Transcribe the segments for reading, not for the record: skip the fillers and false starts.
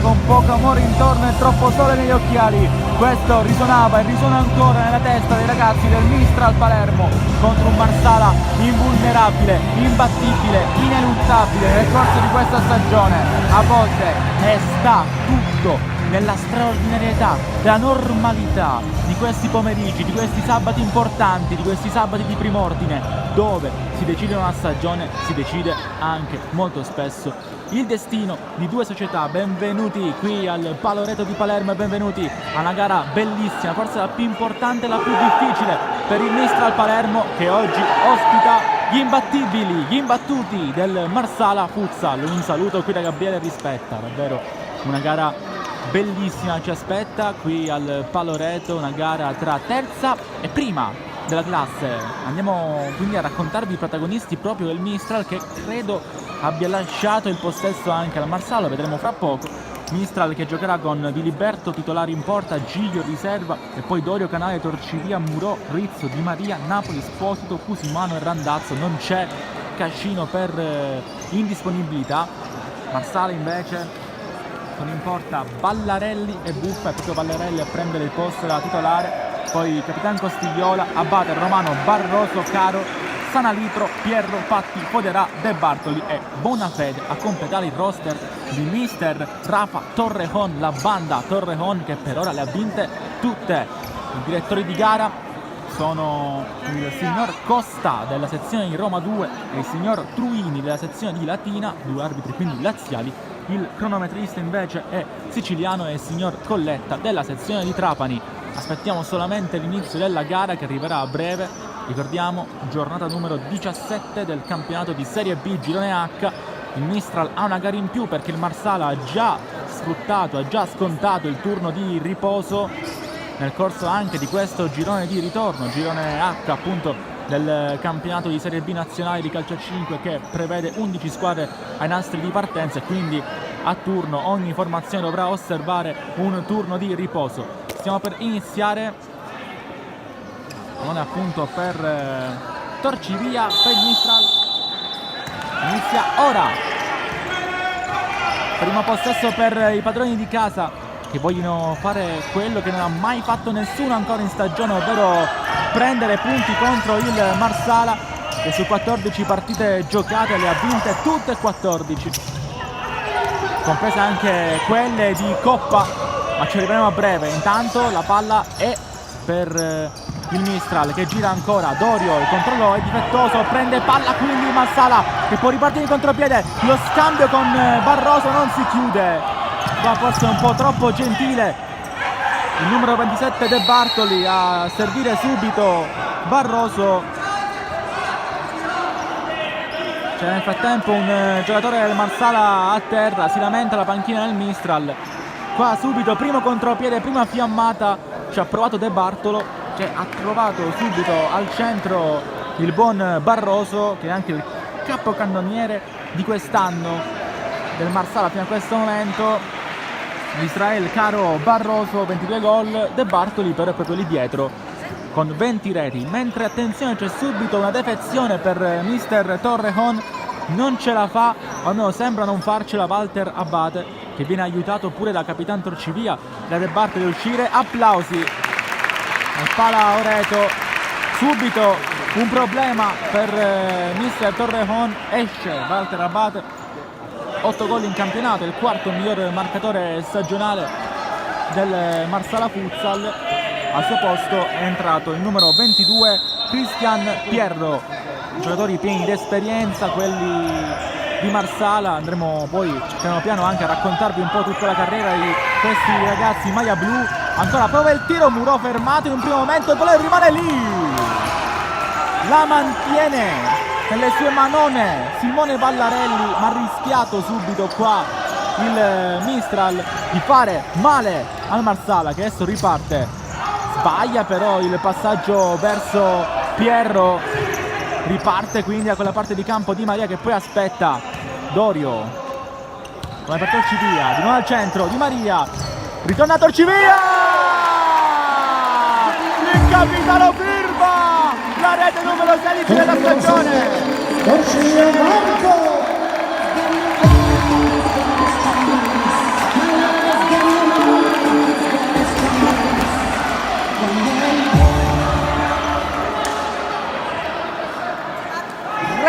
con poco amore intorno e troppo sole negli occhiali. Questo risuonava e risuona ancora nella testa dei ragazzi del Mistral Palermo contro un Marsala invulnerabile, imbattibile, ineluttabile nel corso di questa stagione. A volte sta tutto nella straordinarietà, della normalità di questi pomeriggi, di questi sabati importanti, di questi sabati di prim'ordine, dove si decide una stagione, si decide anche molto spesso il destino di due società. Benvenuti qui al Paloreto di Palermo e benvenuti a una gara bellissima, forse la più importante e la più difficile per il Mistral Palermo, che oggi ospita gli imbattibili, gli imbattuti del Marsala Futsal. Un saluto qui da Gabriele Rispetta, davvero una gara bellissima ci aspetta qui al Paloreto, una gara tra terza e prima della classe. Andiamo quindi a raccontarvi i protagonisti proprio del Mistral, che credo abbia lasciato il possesso anche al Marsala, lo vedremo fra poco. Mistral che giocherà con Di Liberto titolare in porta, Giglio riserva e poi Dorio, Canale, Torcivia, Murò, Rizzo, Di Maria, Napoli, Sposito, Cusimano e Randazzo. Non c'è Cascino per indisponibilità. Marsala invece con in porta Ballarelli e Buffa, è proprio Ballarelli a prendere il posto della titolare, poi Capitan Costigliola, Abate, Romano, Barroso, Caro, Sanalitro, Pierro, Patti, Foderà, De Bartoli e Bonafede a completare il roster di mister Rafa Torrejon, la banda Torrejon che per ora le ha vinte tutte. I direttori di gara sono il signor Costa della sezione di Roma 2 e il signor Truini della sezione di Latina, due arbitri quindi laziali. Il cronometrista invece è siciliano e il signor Colletta della sezione di Trapani. Aspettiamo solamente l'inizio della gara che arriverà a breve. Ricordiamo, giornata numero 17 del campionato di Serie B Girone H. Il Mistral ha una gara in più perché il Marsala ha già sfruttato, ha già scontato il turno di riposo nel corso anche di questo girone di ritorno, girone H appunto del campionato di Serie B nazionale di calcio a 5, che prevede 11 squadre ai nastri di partenza e quindi a turno ogni formazione dovrà osservare un turno di riposo. Stiamo per iniziare, non è appunto per Torcivia, per il Mistral inizia ora. Primo possesso per i padroni di casa, che vogliono fare quello che non ha mai fatto nessuno ancora in stagione, ovvero prendere punti contro il Marsala, che su 14 partite giocate le ha vinte tutte e 14, comprese anche quelle di Coppa, ma ci arriveremo a breve. Intanto la palla è per il Mistral, che gira ancora. Dorio, il controllo è difettoso, prende palla quindi Marsala che può ripartire in contropiede, lo scambio con Barroso non si chiude, ma forse un po' troppo gentile il numero 27 De Bartoli a servire subito Barroso. C'è nel frattempo un giocatore del Marsala a terra, si lamenta la panchina del Mistral. Qua subito primo contropiede, prima fiammata, ci ha provato De Bartolo, che ha trovato subito al centro il buon Barroso, che è anche il capocannoniere di quest'anno del Marsala fino a questo momento. Israel Caro Barroso 22 gol, De Bartoli però è proprio lì dietro con 20 reti, mentre attenzione c'è subito una defezione per mister Torrejon, non ce la fa, o almeno sembra non farcela Walter Abate, che viene aiutato pure da Capitan Torcivia, da De Bartoli a uscire. Applausi al Pala Oreto, subito un problema per mister Torrejon, esce Walter Abate, 8 gol in campionato, il quarto miglior marcatore stagionale del Marsala Futsal. Al suo posto è entrato il numero 22 Cristian Pierro. Giocatori pieni di esperienza, quelli di Marsala. Andremo poi piano piano anche a raccontarvi un po' tutta la carriera di questi ragazzi in maglia blu. Ancora prova il tiro, Murò fermato in un primo momento, il volley rimane lì, la mantiene nelle sue manone Simone Ballarelli, ma ha rischiato subito qua il Mistral di fare male al Marsala, che adesso riparte. Sbaglia però il passaggio verso Pierro, riparte quindi da quella parte di campo Di Maria, che poi aspetta Dorio, come per Torcivia, di nuovo al centro Di Maria, ritorna a Torcivia, il capitano firma la rete numero 16 della stagione. Torcivia Marco.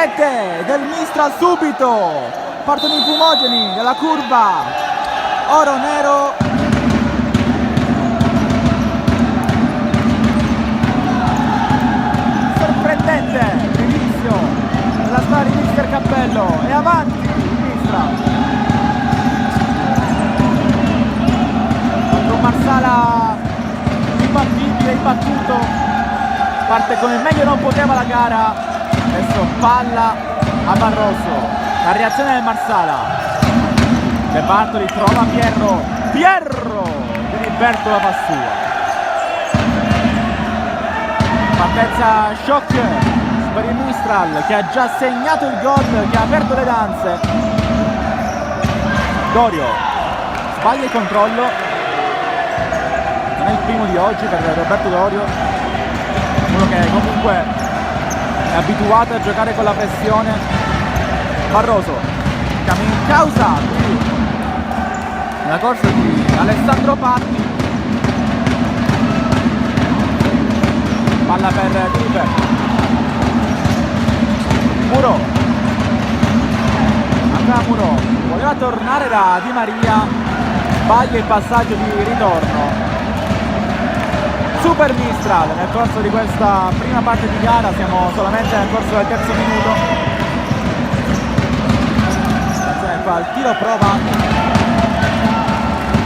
rete del Mistral subito, partono i fumogeni della curva, oro nero, sorprendente l'inizio della squadra di Mister Cappello, e avanti il Mistral contro un Marsala imbattibile, imbattuto, parte come meglio non poteva la gara. Adesso palla a Barroso, la reazione del Marsala, De Bartoli trova Pierro di Liberto la fa sua, partenza shock per il Mistral che ha già segnato il gol che ha aperto le danze. Dorio sbaglia il controllo, non è il primo di oggi per Roberto Dorio, uno che comunque è abituato a giocare con la pressione. Barroso chiama in causa qui nella corsa di Alessandro Patti, palla per Gilberto, Muro, ancora Muro, voleva tornare da Di Maria, sbaglia il passaggio di ritorno. Super Mistral nel corso di questa prima parte di gara, siamo solamente nel corso del terzo minuto. Attenzione qua, il tiro prova,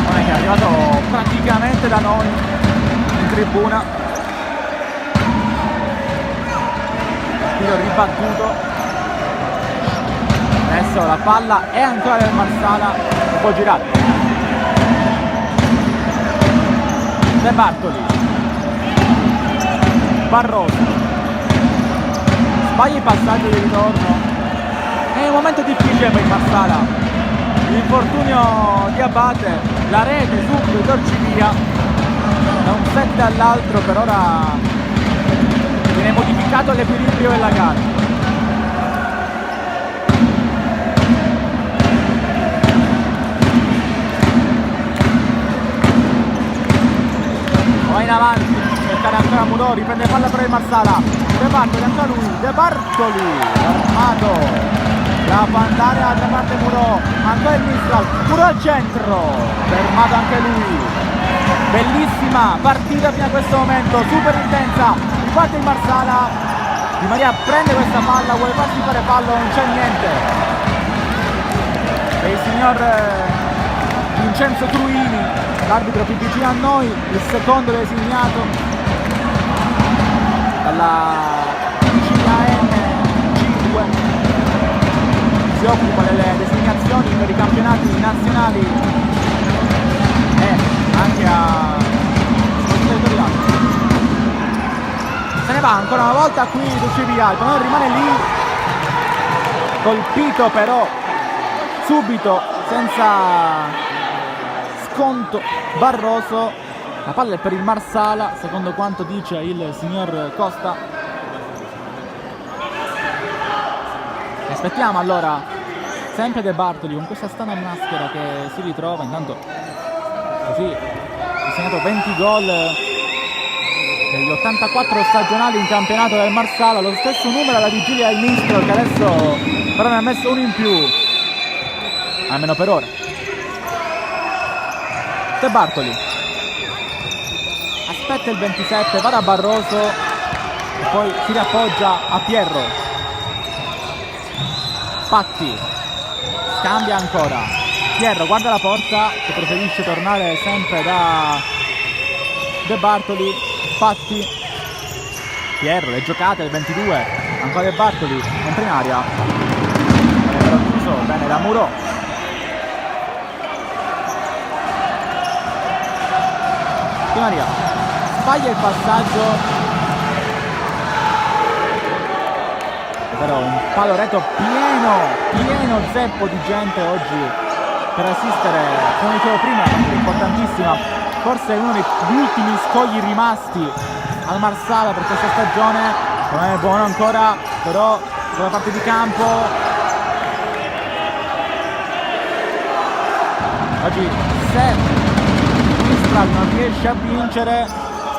non è che è arrivato praticamente da noi in tribuna, tiro ribattuto, adesso la palla è ancora del Marsala, un po' girato. De Bartoli, Barroso sbaglia il passaggio di ritorno, è un momento difficile per il Marsala, l'infortunio di Abate, la rete subito torci via da un set all'altro, per ora viene modificato l'equilibrio della gara. Va in avanti, cercare ancora Muro, riprende palla per il Marsala, De Bartoli, ancora lui, De Bartoli, armato, la può andare dall'altra parte Muro, ancora il Mistral, Muro al centro, fermato anche lui, bellissima partita fino a questo momento, super intensa, riparte il Marsala, Di Maria prende questa palla, vuole farsi fare fallo, non c'è niente, e il signor Vincenzo Truini, l'arbitro più vicino a noi, il secondo designato dalla CAN 5, si occupa delle designazioni per i campionati nazionali e anche a territoriali. Se ne va ancora una volta qui Lucivi Alto, non rimane lì, colpito però subito senza sconto Barroso, la palla è per il Marsala secondo quanto dice il signor Costa. Aspettiamo allora sempre De Bartoli con questa strana maschera che si ritrova, intanto così ha segnato 20 gol negli 84 stagionali in campionato del Marsala, lo stesso numero alla vigilia del Mistral che adesso però ne ha messo uno in più, almeno per ora. De Bartoli aspetta il 27, va da Barroso e poi si riappoggia a Pierro. Patti cambia ancora, Pierro guarda la porta che preferisce tornare sempre da De Bartoli. Patti, Pierro, le giocate del 22, ancora De Bartoli, entra in aria, però chiuso bene da Muro. Di Maria sbaglia il passaggio, però un paloretto pieno zeppo di gente oggi per assistere, come dicevo prima, importantissima, forse uno degli ultimi scogli rimasti al Marsala per questa stagione. Non è buono ancora però sulla parte di campo, oggi se Mistral non riesce a vincere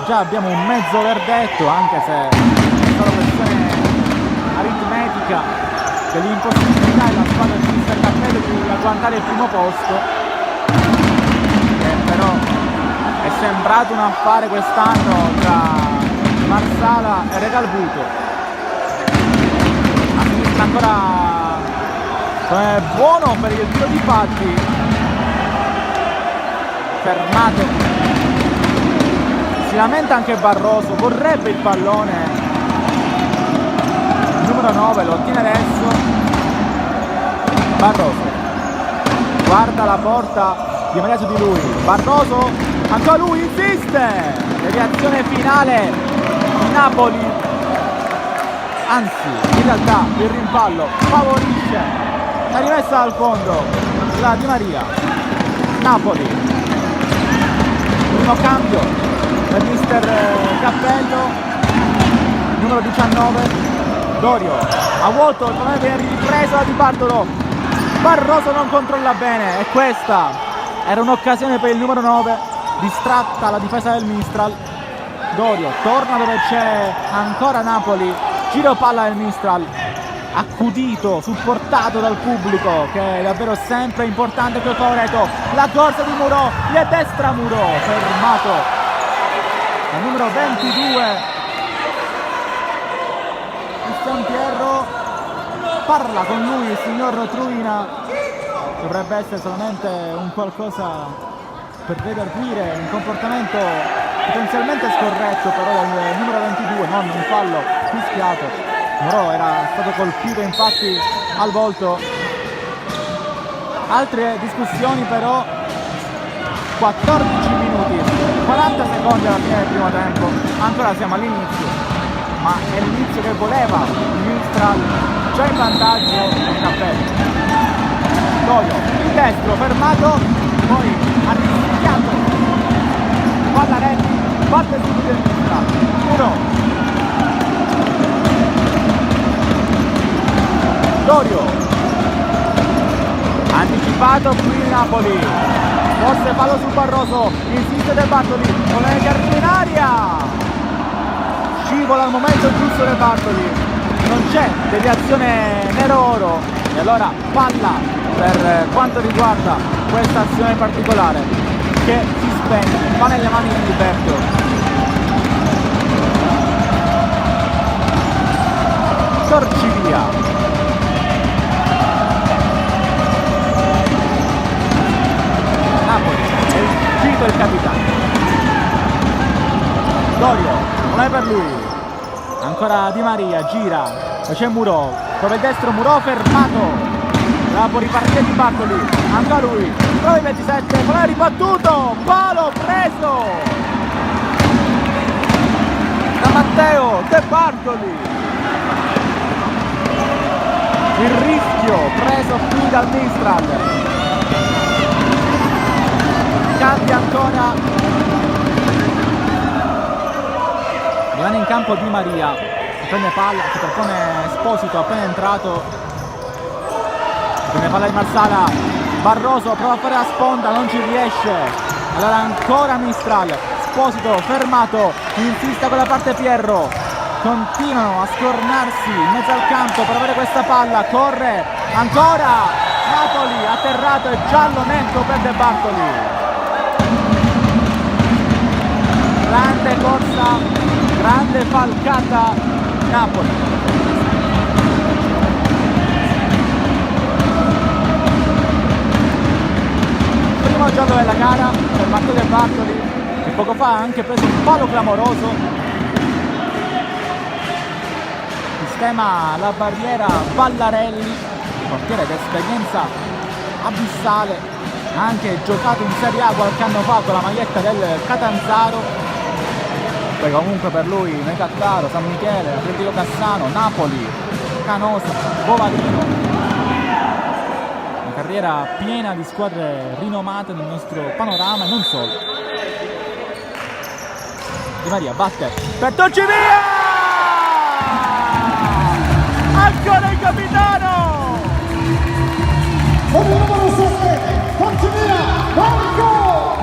già abbiamo un mezzo verdetto, anche se è solo questione aritmetica. dell'impossibilità della squadra di mister Cappello di agguantare il primo posto, che però è sembrato un affare quest'anno tra Marsala e Regalbuto. A sinistra ancora buono per il tiro di Patti, fermato, si lamenta anche Barroso, vorrebbe il pallone, il numero 9 lo ottiene adesso. Barroso guarda la porta di Maria su di lui, Barroso ancora lui insiste, deviazione finale di Napoli, anzi in realtà il rimpallo favorisce la rimessa al fondo la Di Maria. Napoli, primo cambio del mister Cappello, numero 19 Dorio a vuoto, il pallone viene ripreso da Di Bartolo, Barroso non controlla bene e questa era un'occasione per il numero 9, distratta la difesa del Mistral. Dorio torna dove c'è ancora Napoli, giro palla del Mistral, accudito, supportato dal pubblico, che è davvero sempre importante per Favoreto. La corsa di Muro, via destra Muro, fermato al numero 22 Cristian Pierro, parla con lui il signor Truina, dovrebbe essere solamente un qualcosa per redarguire un comportamento potenzialmente scorretto però del numero 22, non un fallo fischiato. Muro era stato colpito infatti al volto. Altre discussioni però, 14 minuti, 40 secondi alla fine del primo tempo, ancora siamo all'inizio, ma è l'inizio che voleva il Mistral, già in vantaggio il Cappello. Doio, il destro, fermato, poi ha rischiato, Vallarelli, parte subito il Mistral, Muro. Dorio, anticipato qui Napoli, forse fallo su Barroso, insiste De Bartoli, non è che arriva in aria, scivola al momento giusto De Bartoli, non c'è deviazione nero-oro e allora palla per quanto riguarda questa azione particolare che si spegne, va nelle mani di Gilberto. Torci via. Il capitano Dorio, non è per lui, ancora Di Maria, gira, c'è Muro, prova il destro, Muro fermato, la può ripartire Di Bartoli, ancora lui, prova il 27, poi ribattuto, palo preso da Matteo De Bartoli, il rischio preso qui dal Mistral. Cambia ancora, rimane in campo Di Maria, prende palla, si propone Esposito appena entrato, prende palla di Marsala, Barroso prova a fare la sponda, non ci riesce, allora ancora Mistral, Esposito fermato, insiste con la parte Pierro, continuano a scornarsi in mezzo al campo per avere questa palla, corre ancora Napoli, atterrato e giallo netto per De Bartoli. Grande corsa, grande falcata Napoli. Primo giallo della gara per Matteo De Bartoli, che poco fa ha anche preso un palo clamoroso. Sistema la barriera Vallarelli, portiere d'esperienza abissale, ha anche giocato in Serie A qualche anno fa con la maglietta del Catanzaro. Poi comunque per lui Mecattaro, San Michele, Atletico Cassano, Napoli, Canosa, Bovalino. Una carriera piena di squadre rinomate nel nostro panorama e non solo. Di Maria batte per torci via! Ancora il capitano! Con il numero 7, torci via! Marco!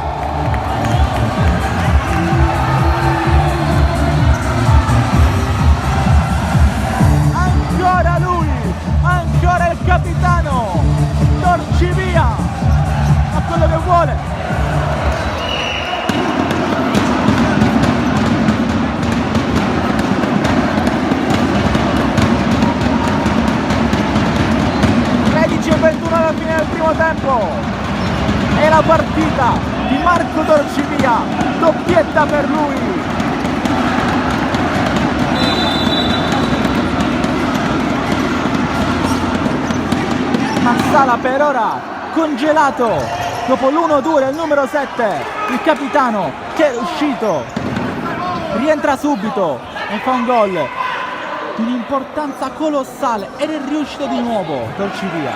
Ancora lui, ancora alla fine del primo tempo. E la partita di Marco Torcivia, doppietta per lui. Marsala per ora congelato dopo l'1-2 del numero 7, il capitano che è uscito, rientra subito e fa un gol di un'importanza colossale ed è riuscito di nuovo Torcivia,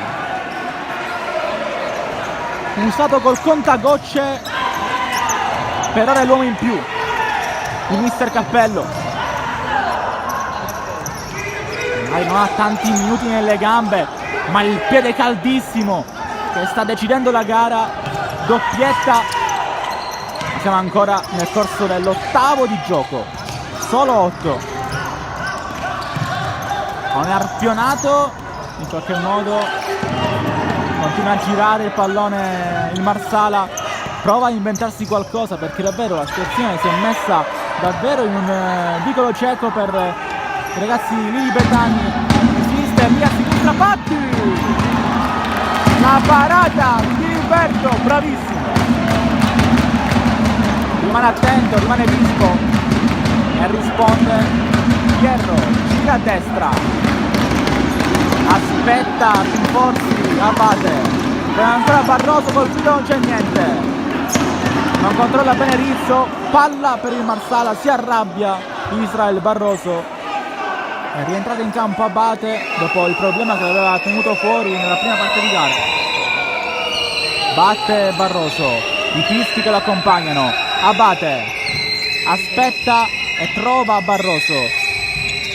usato col contagocce, per ora è l'uomo in più di mister Cappello, magari non ha tanti minuti nelle gambe ma il piede caldissimo che sta decidendo la gara, doppietta. Siamo ancora nel corso dell'8º di gioco, solo 8. Un arpionato, in qualche modo continua a girare il pallone il Marsala, prova a inventarsi qualcosa perché davvero la situazione si è messa davvero in un vicolo cieco per i ragazzi lilibetani. Esiste via sinistra Patti, la parata di Gilberto, bravissimo, rimane attento, rimane vispo e risponde Pierro, gira a destra, aspetta rinforzi, Abate, poi ancora Barroso, colpito, non c'è niente, non controlla bene Rizzo, palla per il Marsala, si arrabbia Israel Barroso. È rientrato in campo Abate dopo il problema che aveva tenuto fuori nella prima parte di gara. Batte Barroso, i fischi che lo accompagnano. Abate aspetta e trova Barroso.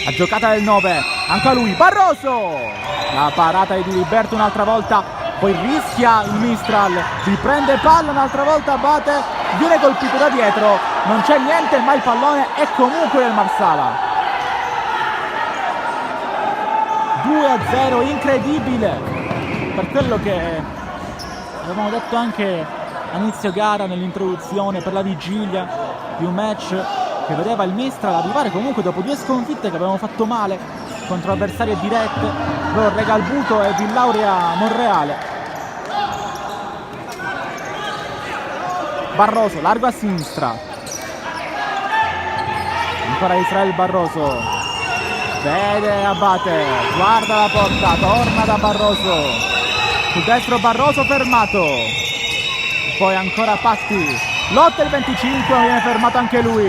La giocata del 9, anche a lui Barroso. La parata di Diliberto un'altra volta, poi rischia il Mistral, riprende palla un'altra volta Abate, viene colpito da dietro, non c'è niente ma il pallone è comunque del Marsala. 2-0, incredibile, per quello che avevamo detto anche a inizio gara, nell'introduzione, per la vigilia di un match che vedeva il Mistral arrivare comunque dopo 2 sconfitte che avevamo fatto male contro avversarie dirette, Regalbuto e Villauria Monreale. Barroso, largo a sinistra, ancora Israel Barroso, vede Abate, guarda la porta, torna da Barroso, sul destro Barroso fermato, poi ancora Patti, lotta il 25, viene fermato anche lui,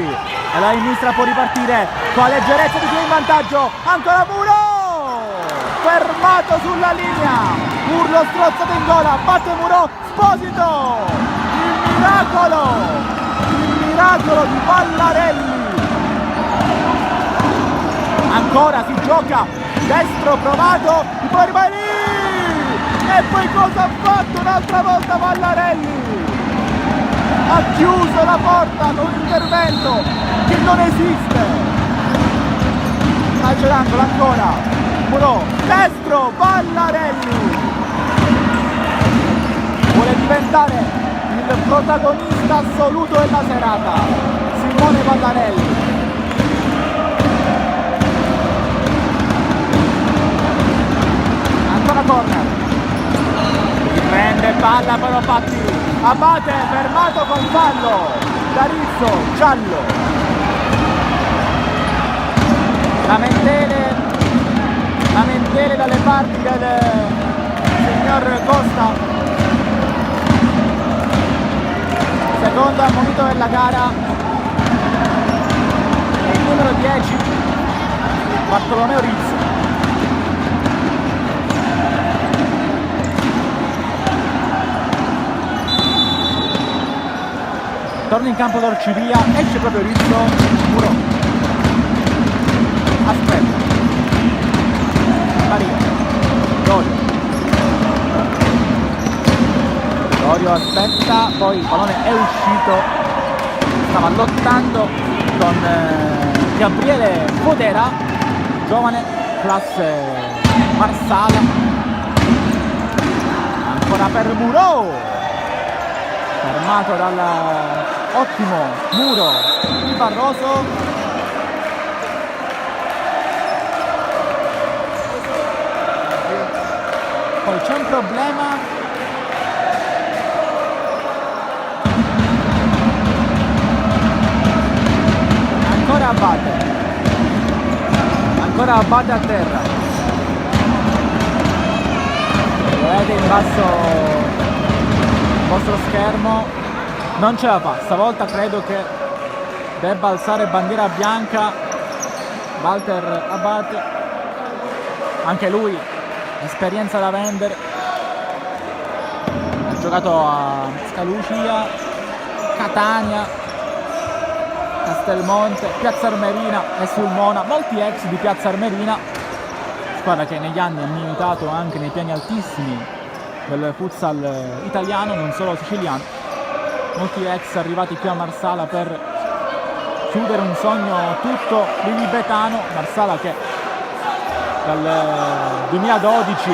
e la Mistra può ripartire con la leggerezza di chi è in vantaggio, ancora Muro, fermato sulla linea, urlo strozzato in gola, batte Muro, Sposito, il miracolo di Vallarelli. Ancora si gioca, destro provato, poi rimane lì! E poi cosa ha fatto un'altra volta Vallarelli? Ha chiuso la porta con un intervento che non esiste. Calcio d'angolo ancora, Muro, destro, Vallarelli! Vuole diventare il protagonista assoluto della serata, Simone Vallarelli. Corner, riprende palla però Patti, Abate fermato con fallo da Rizzo, giallo. Lamentele dalle parti del signor Costa, secondo ammonito della gara, il numero 10 Bartolomeo Rizzo. Torna in campo Torcivia, esce proprio Rizzo, Muro, aspetta, Maria, Dorio aspetta, poi il pallone è uscito, stava lottando con Gabriele Fodera, giovane, classe Marsala, ancora per Muro, fermato dal ottimo Muro di Barroso, Poi c'è un problema. Ancora Abate a terra. Vedete in basso il vostro schermo, non ce la fa. Stavolta credo che debba alzare bandiera bianca Walter Abate, anche lui esperienza da vendere, ha giocato a Scalucia, Catania, Castelmonte, Piazza Armerina e Sulmona, molti ex di Piazza Armerina, squadra che negli anni ha militato anche nei piani altissimi del futsal italiano, non solo siciliano. Molti ex arrivati qui a Marsala per chiudere un sogno tutto lilibetano. Marsala che dal 2012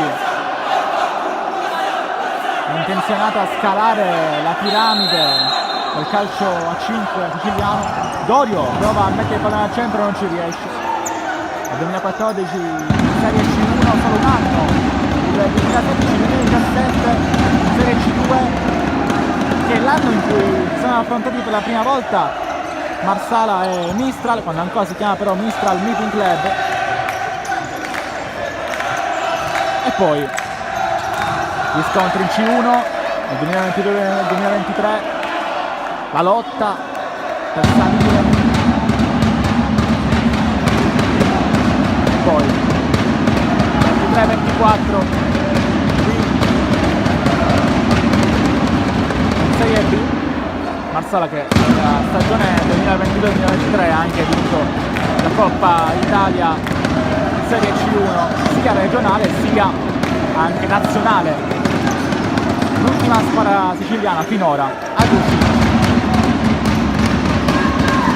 è intenzionata a scalare la piramide del calcio a 5 siciliano. Dorio prova a mettere il pallone al centro, non ci riesce. Nel 2014 Serie C1 solo un anno, il 2016-2017 Serie C2, che è l'anno in cui sono affrontati per la prima volta Marsala e Mistral, quando ancora si chiama però Mistral Meeting Club. E poi gli scontri in C1 nel 2022 e nel 2023, la lotta per salire, poi 23-24 qui in Serie B. Marsala che nella stagione 2022-2023 ha anche vinto la Coppa Italia Serie C1 sia regionale sia anche nazionale, l'ultima squadra siciliana finora ad uscire.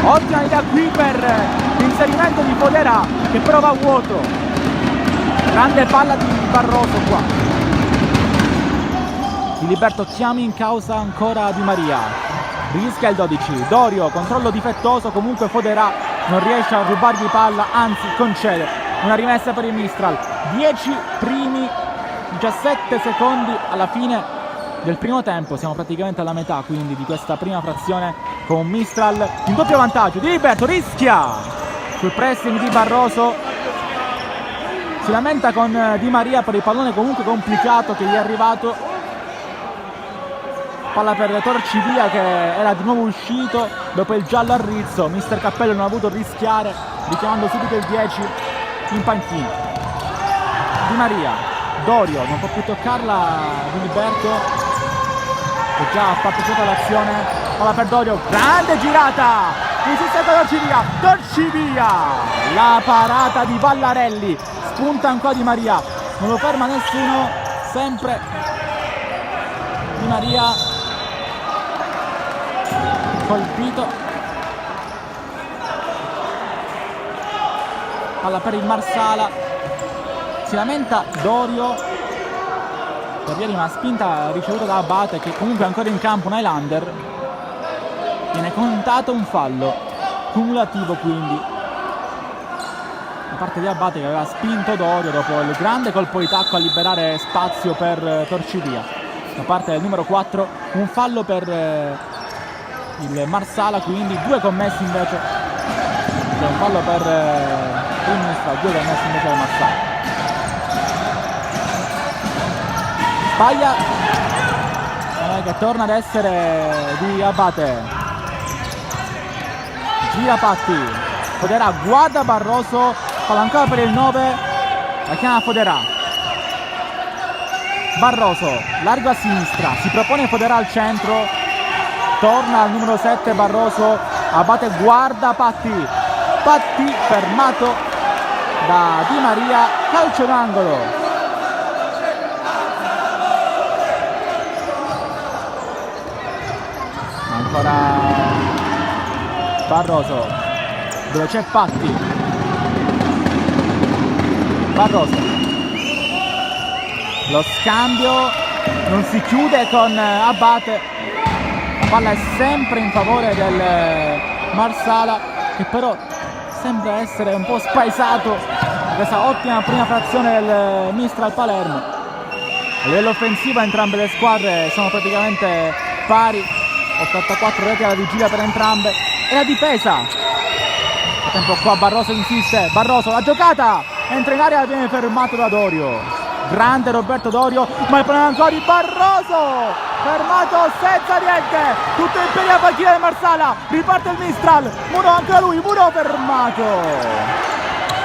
Ottima idea qui per l'inserimento di Fodera che prova a vuoto, grande palla di Barroso qua. Filiberto chiama in causa ancora Di Maria, rischia il 12, Dorio controllo difettoso, comunque Fodera non riesce a rubargli palla, anzi concede una rimessa per il Mistral. 10 primi 17 secondi alla fine del primo tempo, siamo praticamente alla metà quindi di questa prima frazione, con Mistral in doppio vantaggio. Di Liberto rischia sul pressing di Barroso, si lamenta con Di Maria per il pallone comunque complicato che gli è arrivato. Palla per Torcivia che era di nuovo uscito dopo il giallo a Rizzo. Mister Cappello non ha voluto rischiare, richiamando subito il 10 in panchina. Di Maria, Dorio non può più toccarla, Di Liberto che già ha partecipato all'azione. Palla per Dorio, grande girata, insiste Torcivia, la parata di Vallarelli, spunta ancora Di Maria, non lo ferma nessuno, sempre Di Maria colpito. Palla per il Marsala, si lamenta Dorio per via di una spinta ricevuta da Abate, che comunque è ancora in campo, un Highlander. Viene contato un fallo cumulativo quindi da parte di Abate, che aveva spinto Dorio dopo il grande colpo di tacco a liberare spazio per Torcivia. Da parte del numero 4 un fallo per il Marsala, quindi due commessi invece, cioè un fallo per il Mistral, due commessi invece del Marsala. Sbaglia, che torna ad essere di Abate, gira Patti, Fodera guarda Barroso, palla ancora per il 9, la chiama Fodera. Barroso largo a sinistra, si propone Fodera al centro, torna al numero 7 Barroso, Abate guarda Patti fermato da Di Maria, calcio d'angolo. Ancora Barroso dove c'è Patti, Barroso, lo scambio non si chiude con Abate, la palla è sempre in favore del Marsala, che però sembra essere un po' spaesato da questa ottima prima frazione del Mistral Palermo. A livello offensivo entrambe le squadre sono praticamente pari, 84 reti alla vigilia per entrambe. E la difesa, a tempo qua Barroso insiste, Barroso la giocata, entra in area e viene fermato da Dorio. Grande Roberto Dorio, ma il problema ancora di Barroso, fermato senza niente, tutto in piedi a panchina di Marsala, riparte il Mistral, Muro ancora lui, Muro fermato,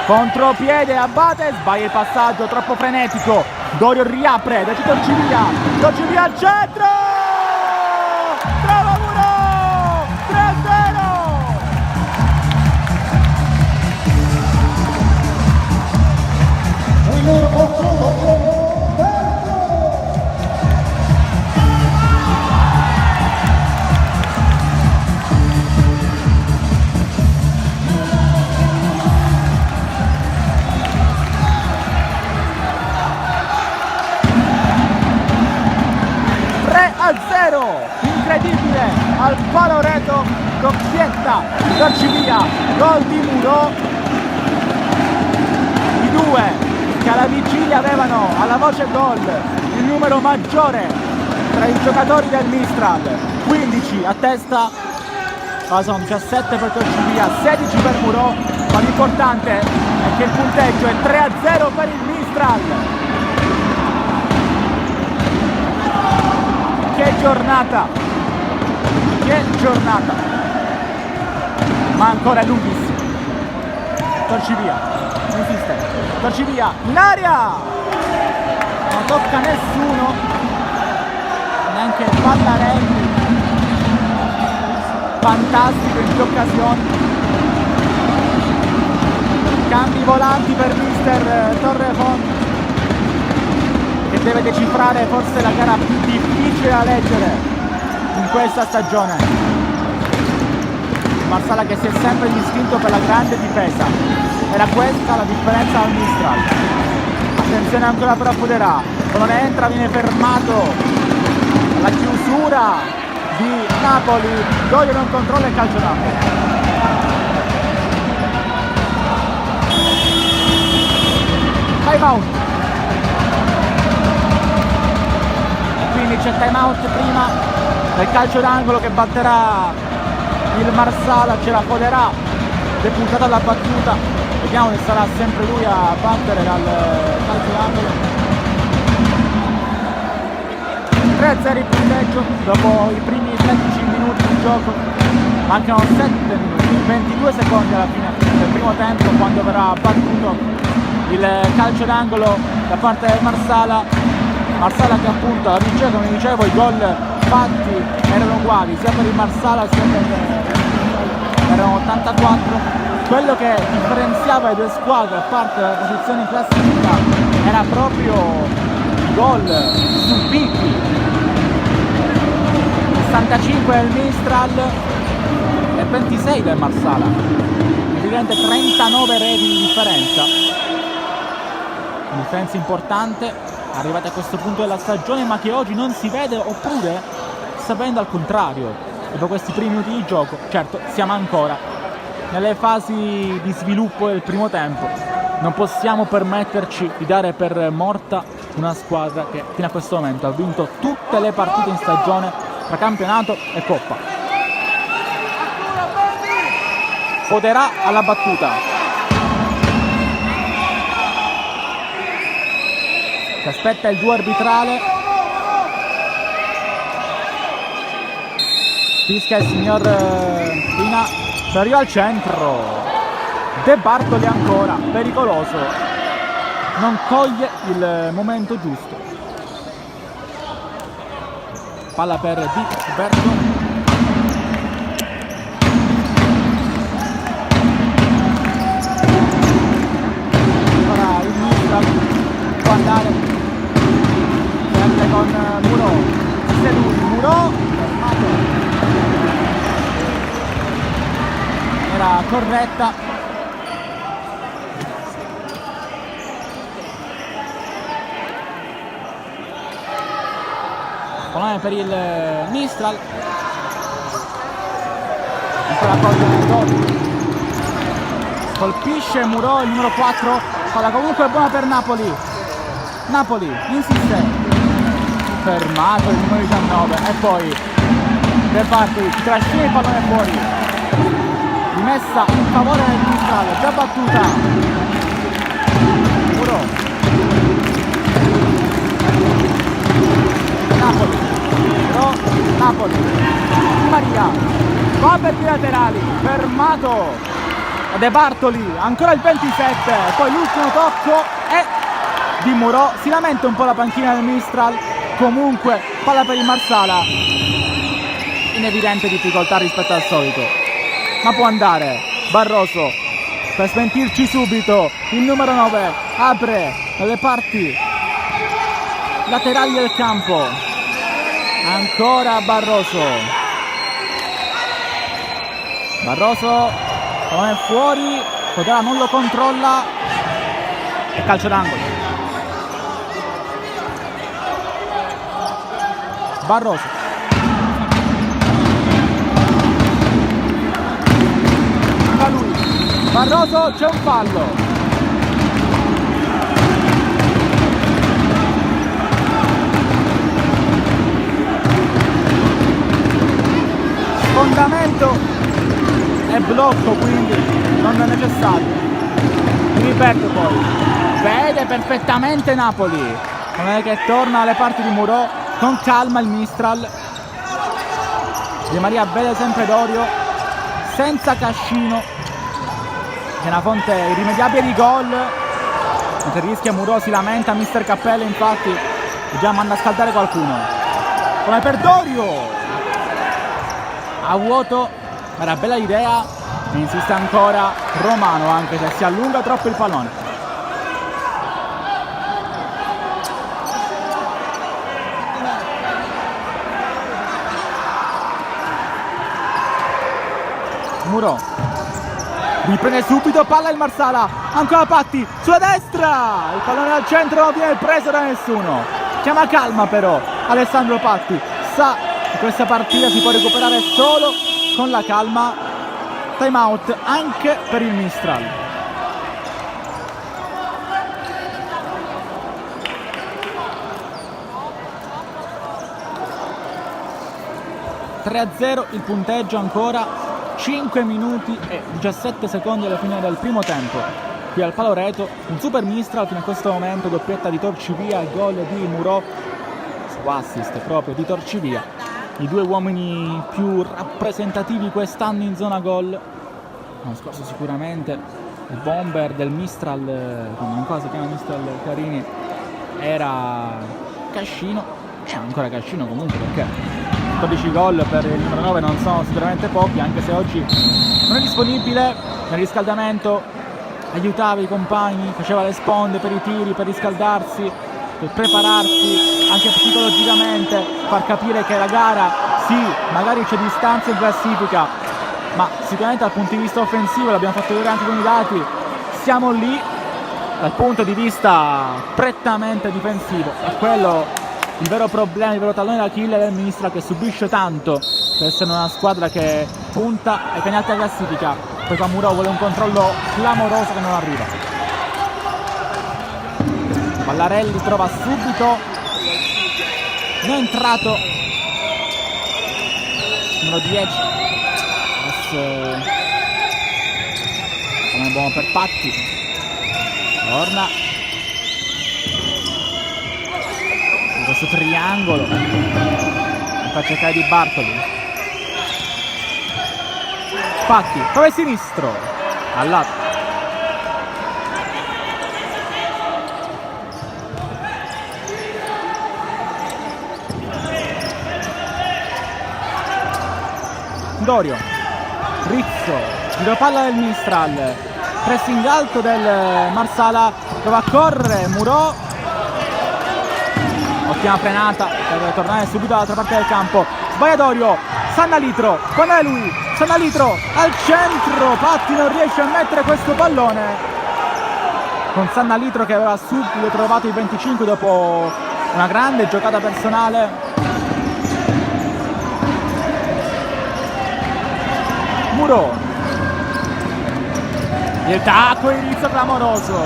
contropiede Abate, sbaglia il passaggio, troppo frenetico, Dorio riapre, da Torcivia al centro, trova Muro, 3-0. Incredibile, al palo reto, doppietta, Torcivia, gol di Muro. I due che alla vigilia avevano alla voce gol il numero maggiore tra i giocatori del Mistral, 15 a testa, sono 17 per Torcivia, 16 per Muro, ma l'importante è che il punteggio è 3-0 per il Mistral. Che giornata, ma ancora è lunghissimo. Torcivia insiste, Torcivia in aria, non tocca nessuno, neanche Pallarelli, fantastico in più occasioni. Cambi volanti per mister Torrefonte, che deve decifrare forse la gara più difficile da leggere in questa stagione. Marsala che si è sempre distinto per la grande difesa, era questa la differenza al Mistral. Attenzione ancora per Foderà, quando ne entra viene fermato alla chiusura di Napoli, Dorio non controlla il calcio Napoli. Time out. Quindi c'è time out prima del calcio d'angolo che batterà il Marsala, c'è la Foderà deputata alla battuta, vediamo se sarà sempre lui a battere dal calcio d'angolo. 3-0 il punteggio dopo i primi 13 minuti di gioco, mancano 7 minuti, 22 secondi alla fine del primo tempo, quando verrà battuto il calcio d'angolo da parte del Marsala che appunto alla vigilia, come dicevo, i gol fatti erano uguali sia per il Marsala sia per erano 84. Quello che differenziava le due squadre, a parte la posizione in classifica, era proprio i gol subiti. 65 del Mistral e 26 del Marsala, praticamente 39 reti di differenza, una differenza importante arrivata a questo punto della stagione, ma che oggi non si vede, oppure sta avendo al contrario. Dopo questi primi minuti di gioco, certo siamo ancora nelle fasi di sviluppo del primo tempo, non possiamo permetterci di dare per morta una squadra che fino a questo momento ha vinto tutte le partite in stagione tra campionato e coppa. Foderà alla battuta, si aspetta il duo arbitrale. Fischia il signor Pina, si arriva al centro, De Bartoli ancora, pericoloso, non coglie il momento giusto. Palla per Di Berto. Ora il Mistral può andare sempre con Muro, se lui, Muro, fermato. Era corretta. Pallone per il Mistral, ancora con colpisce Muro, il numero 4, palla comunque buona per Napoli. Napoli insiste, fermato il numero 19 e poi De Bartoli trascina il pallone fuori, rimessa in favore del Mistral, già battuta. Muro, Napoli, però Napoli, Di Maria va per i laterali, fermato De Bartoli, ancora il 27, poi l'ultimo tocco e Di Muro. Si lamenta un po' la panchina del Mistral, comunque palla per il Marsala in evidente difficoltà rispetto al solito, ma può andare. Barroso per smentirci subito, il numero 9 apre dalle parti laterali del campo, ancora Barroso, non è fuori, Codera non lo controlla e calcio d'angolo. Barroso, da lui, Barroso, c'è un fallo. Sfondamento e blocco, quindi non è necessario. Mi ripeto poi, vede perfettamente Napoli, non è che torna alle parti di Muro, con calma il Mistral. Di Maria vede sempre Dorio, senza Cascino, che è una fonte irrimediabile di gol. Mentre rischia Muro, si lamenta mister Cappelle, infatti già manda a scaldare qualcuno. Come per Dorio, a vuoto, era bella idea, e insiste ancora Romano, anche se si allunga troppo il pallone. Muro riprende subito, palla il Marsala, ancora Patti sulla destra, il pallone al centro non viene preso da nessuno, chiama calma però Alessandro Patti, sa che questa partita si può recuperare solo con la calma. Time out anche per il Mistral. (3-0) il punteggio, ancora 5 minuti e 17 secondi alla fine del primo tempo qui al Paloreto. Un super Mistral fino a questo momento, doppietta di Torcivia, il gol di Muro, assist proprio di Torcivia, i due uomini più rappresentativi quest'anno in zona gol. L'anno scorso sicuramente il bomber del Mistral, quando ancora si chiama Mistral Carini, era Cascino, e ancora Cascino comunque, perché 12 gol per il numero 9 non sono sicuramente pochi, anche se oggi non è disponibile nel riscaldamento, aiutava i compagni, faceva le sponde per i tiri, per riscaldarsi, per prepararsi anche psicologicamente, far capire che la gara, sì, magari c'è distanza in classifica, ma sicuramente dal punto di vista offensivo, l'abbiamo fatto vedere anche con i dati, siamo lì. Dal punto di vista prettamente difensivo è quello il vero problema, il vero tallone d'Achille del Mistral, che subisce tanto per essere una squadra che punta ai piani alti della classifica. Poi Muro vuole un controllo clamoroso che non arriva. Ballarelli trova subito, non è entrato numero 10, come buono per Patti, torna questo triangolo, fa cercare Di Bartoli, Patti, prova il sinistro, al lato, Dorio, Rizzo, giro palla del Mistral, pressing alto del Marsala, prova a correre Muro, ottima frenata per tornare subito dall'altra parte del campo, sbaglia Dorio, Sannalitro, quando è lui, Sannalitro al centro, Patti non riesce a mettere questo pallone, con Sannalitro che aveva subito trovato i 25 dopo una grande giocata personale. Muro, il tacco, inizio clamoroso,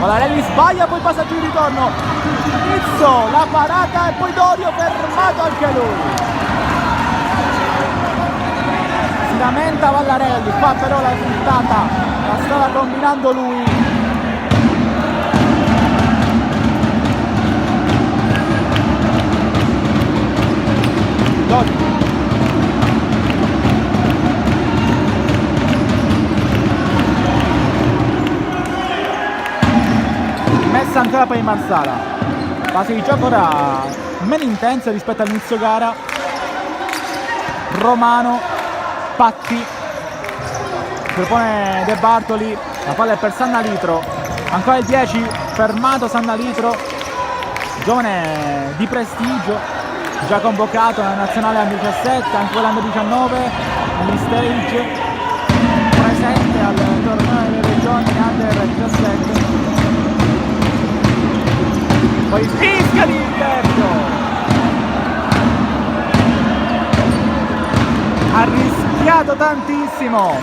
Vallarelli sbaglia, poi passaggio di ritorno, Izzo, la parata e poi Dorio fermato anche lui. Si lamenta Vallarelli, qua però la frittata la stava combinando lui. Dorio. Messa ancora per il Marsala, fase di gioco ora meno intensa rispetto all'inizio gara. Romano, Patti, propone De Bartoli, la palla è per Sannalitro, ancora il 10, fermato Sannalitro, giovane di prestigio, già convocato nella nazionale under 17, anche quell'under 19, negli stage, presente al torneo delle regioni under 17. Poi fischia di Inverno, ha rischiato tantissimo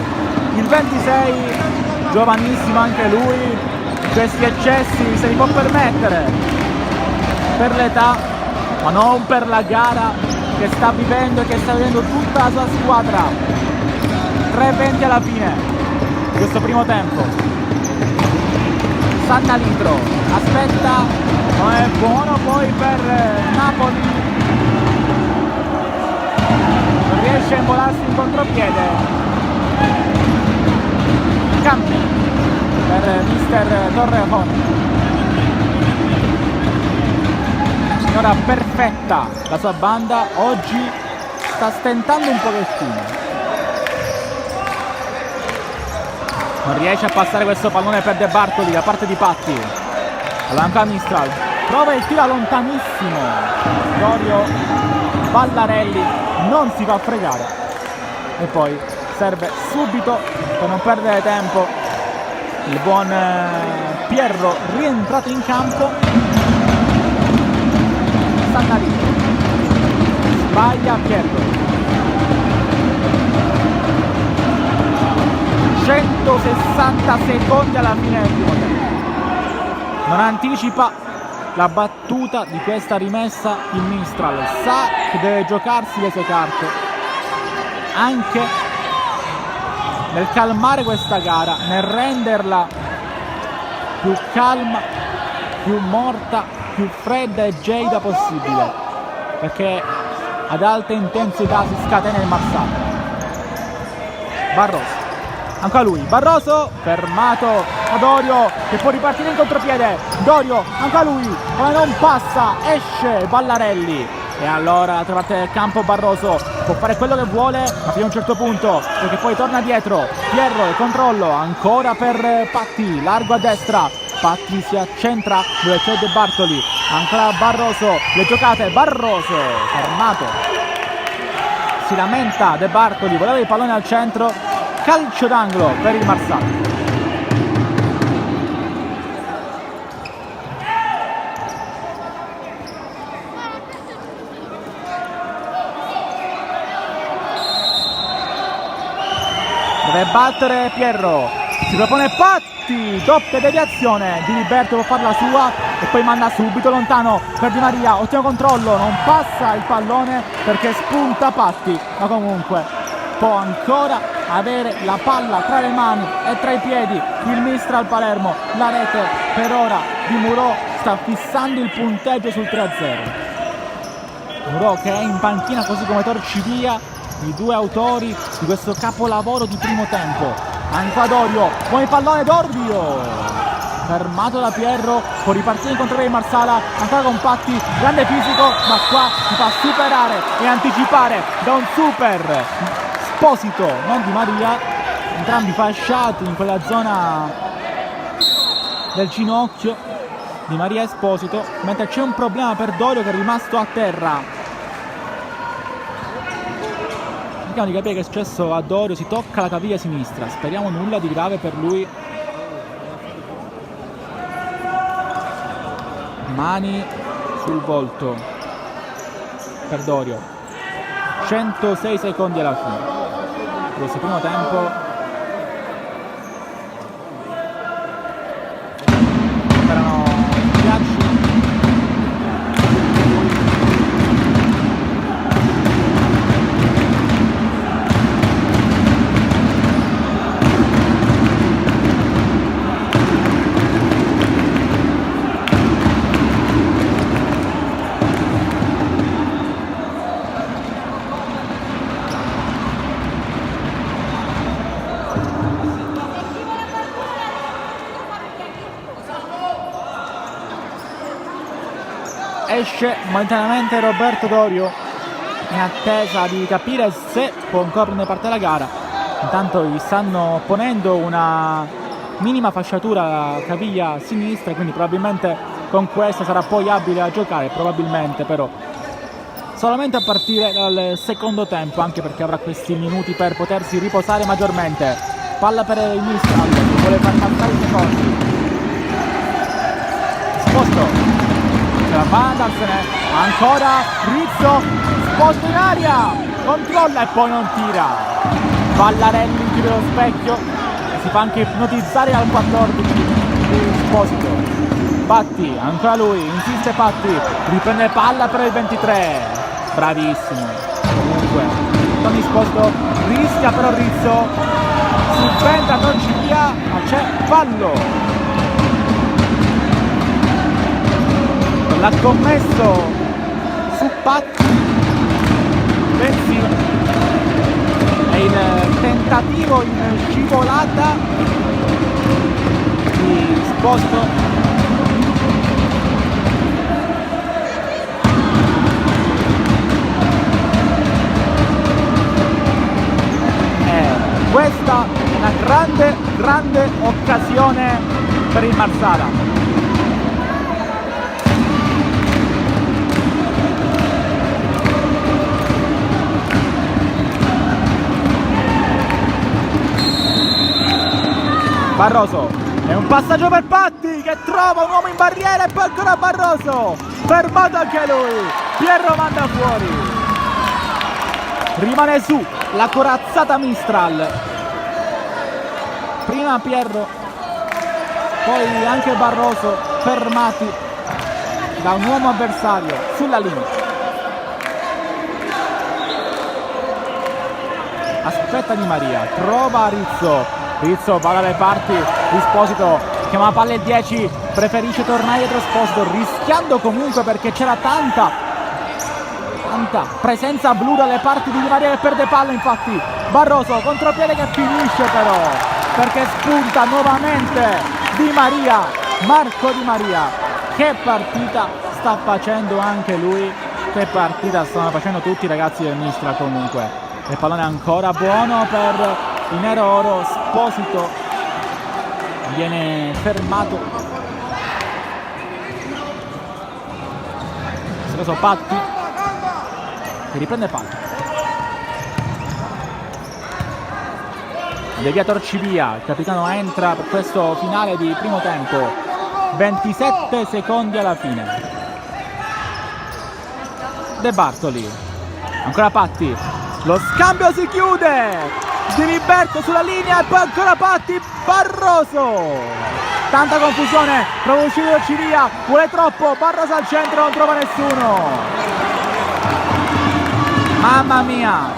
il 26, giovanissimo anche lui, questi eccessi se li può permettere per l'età, ma non per la gara che sta vivendo e che sta vivendo tutta la sua squadra. 3:20 alla fine di questo primo tempo. Sannalitro aspetta, non è buono poi per Napoli, non riesce a involarsi in contropiede. Campi per mister Torrejon. Ora perfetta la sua banda, oggi sta stentando un pochettino. Non riesce a passare questo pallone per De Bartoli da parte di Patti. Allora ancora Mistral, prova il tiro lontanissimo. Dorio, Vallarelli non si fa fregare. E poi serve subito per non perdere tempo il buon Pierro rientrato in campo. Sannalitro, sbaglia Pierro. 160 secondi alla fine del primo tempo. Non anticipa la battuta di questa rimessa il Mistral, sa che deve giocarsi le sue carte anche nel calmare questa gara, nel renderla più calma, più morta, più fredda e gelida possibile, perché ad alta intensità si scatena il Marsala. Barroso, ancora lui, Barroso, fermato da Dorio che può ripartire in contropiede. Dorio, ancora lui, ma non passa, esce Vallarelli. E allora dall'altra parte del campo Barroso può fare quello che vuole, ma fino a un certo punto, perché poi torna dietro. Pierro, il controllo, ancora per Patti, largo a destra. Patti si accentra dove c'è De Bartoli, ancora Barroso, le giocate, Barroso, fermato. Si lamenta De Bartoli, voleva il pallone al centro, calcio d'angolo per il Marsala. Deve battere Pierro, si propone Patti, doppia deviazione, Di Liberto può farla sua e poi manda subito lontano per Di Maria, ottimo controllo, non passa il pallone perché spunta Patti, ma comunque può ancora avere la palla tra le mani e tra i piedi il Mistral Palermo. La rete per ora di Murò sta fissando il punteggio sul 3-0. Murò che è in panchina così come Torcivia, i due autori di questo capolavoro di primo tempo. Ancora Dorio, buon il pallone, Dorio fermato da Pierro, può ripartire in controllo di Marsala, ancora con Patti, grande fisico, ma qua si fa superare e anticipare da un super Esposito, non Di Maria, entrambi fasciati in quella zona del ginocchio. Di Maria e Esposito, mentre c'è un problema per Dorio che è rimasto a terra. Cerchiamo di capire che è successo a Dorio, si tocca la caviglia sinistra, speriamo nulla di grave per lui. Mani sul volto per Dorio. 106 secondi alla fine di questo primo tempo. esce momentaneamente Roberto Dorio in attesa di capire se può ancora prendere parte alla gara. Intanto gli stanno ponendo una minima fasciatura alla caviglia sinistra, quindi probabilmente con questa sarà poi abile a giocare, probabilmente, però solamente a partire dal secondo tempo, anche perché avrà questi minuti per potersi riposare maggiormente. Palla per il Mistral, che vuole far passare i secondi. Sposto, ce la fa andarsene, ancora Rizzo, sposto in aria, controlla e poi non tira. Ballarelli chiude lo specchio e si fa anche ipnotizzare al 14 di Esposito. Patti, ancora lui, insiste Patti, riprende palla per il 23. Bravissimo. Comunque, Tony Esposito rischia, però Rizzo subentra, non ci via, ma c'è fallo. L'ha commesso su Patti, bensì è il tentativo in scivolata di Esposito. Questa è una grande occasione per il Marsala. Barroso, è un passaggio per Patti che trova un uomo in barriera e poi ancora Barroso, fermato anche lui, Pierro manda fuori. Rimane su la corazzata Mistral, prima Pierro, poi anche Barroso, fermati da un uomo avversario sulla linea. Aspetta Di Maria, trova Rizzo va dalle parti, Esposito chiama palla il 10, preferisce tornare dietro Esposito, rischiando comunque perché c'era tanta presenza blu dalle parti di Di Maria che perde palla. Infatti Barroso, contropiede che finisce però, perché spunta nuovamente Di Maria, Marco Di Maria. Che partita sta facendo anche lui, che partita stanno facendo tutti i ragazzi del Mistral. Comunque il pallone è ancora buono per il nero oro, Esposito viene fermato, Patti che riprende palla, deviato Civia, il capitano entra per questo finale di primo tempo, 27 secondi alla fine. De Bartoli, ancora Patti, lo scambio si chiude, Di Liberto sulla linea e poi ancora Patti, Barroso, tanta confusione, prova a uscire Civia, vuole troppo, Barroso al centro, non trova nessuno. Mamma mia,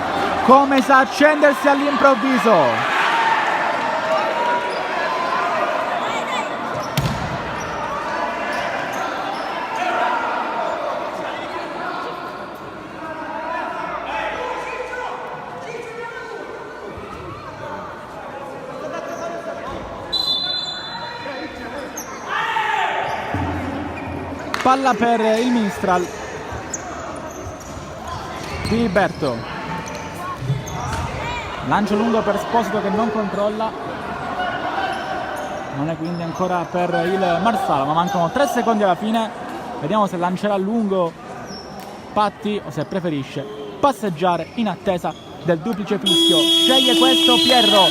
come sa accendersi all'improvviso. Palla per il Mistral. Di Liberto, lancio lungo per Esposito che non controlla, non è quindi ancora per il Marsala, ma mancano 3 secondi alla fine. Vediamo se lancerà lungo Patti o se preferisce passeggiare in attesa del duplice fischio. Sceglie questo Pierro.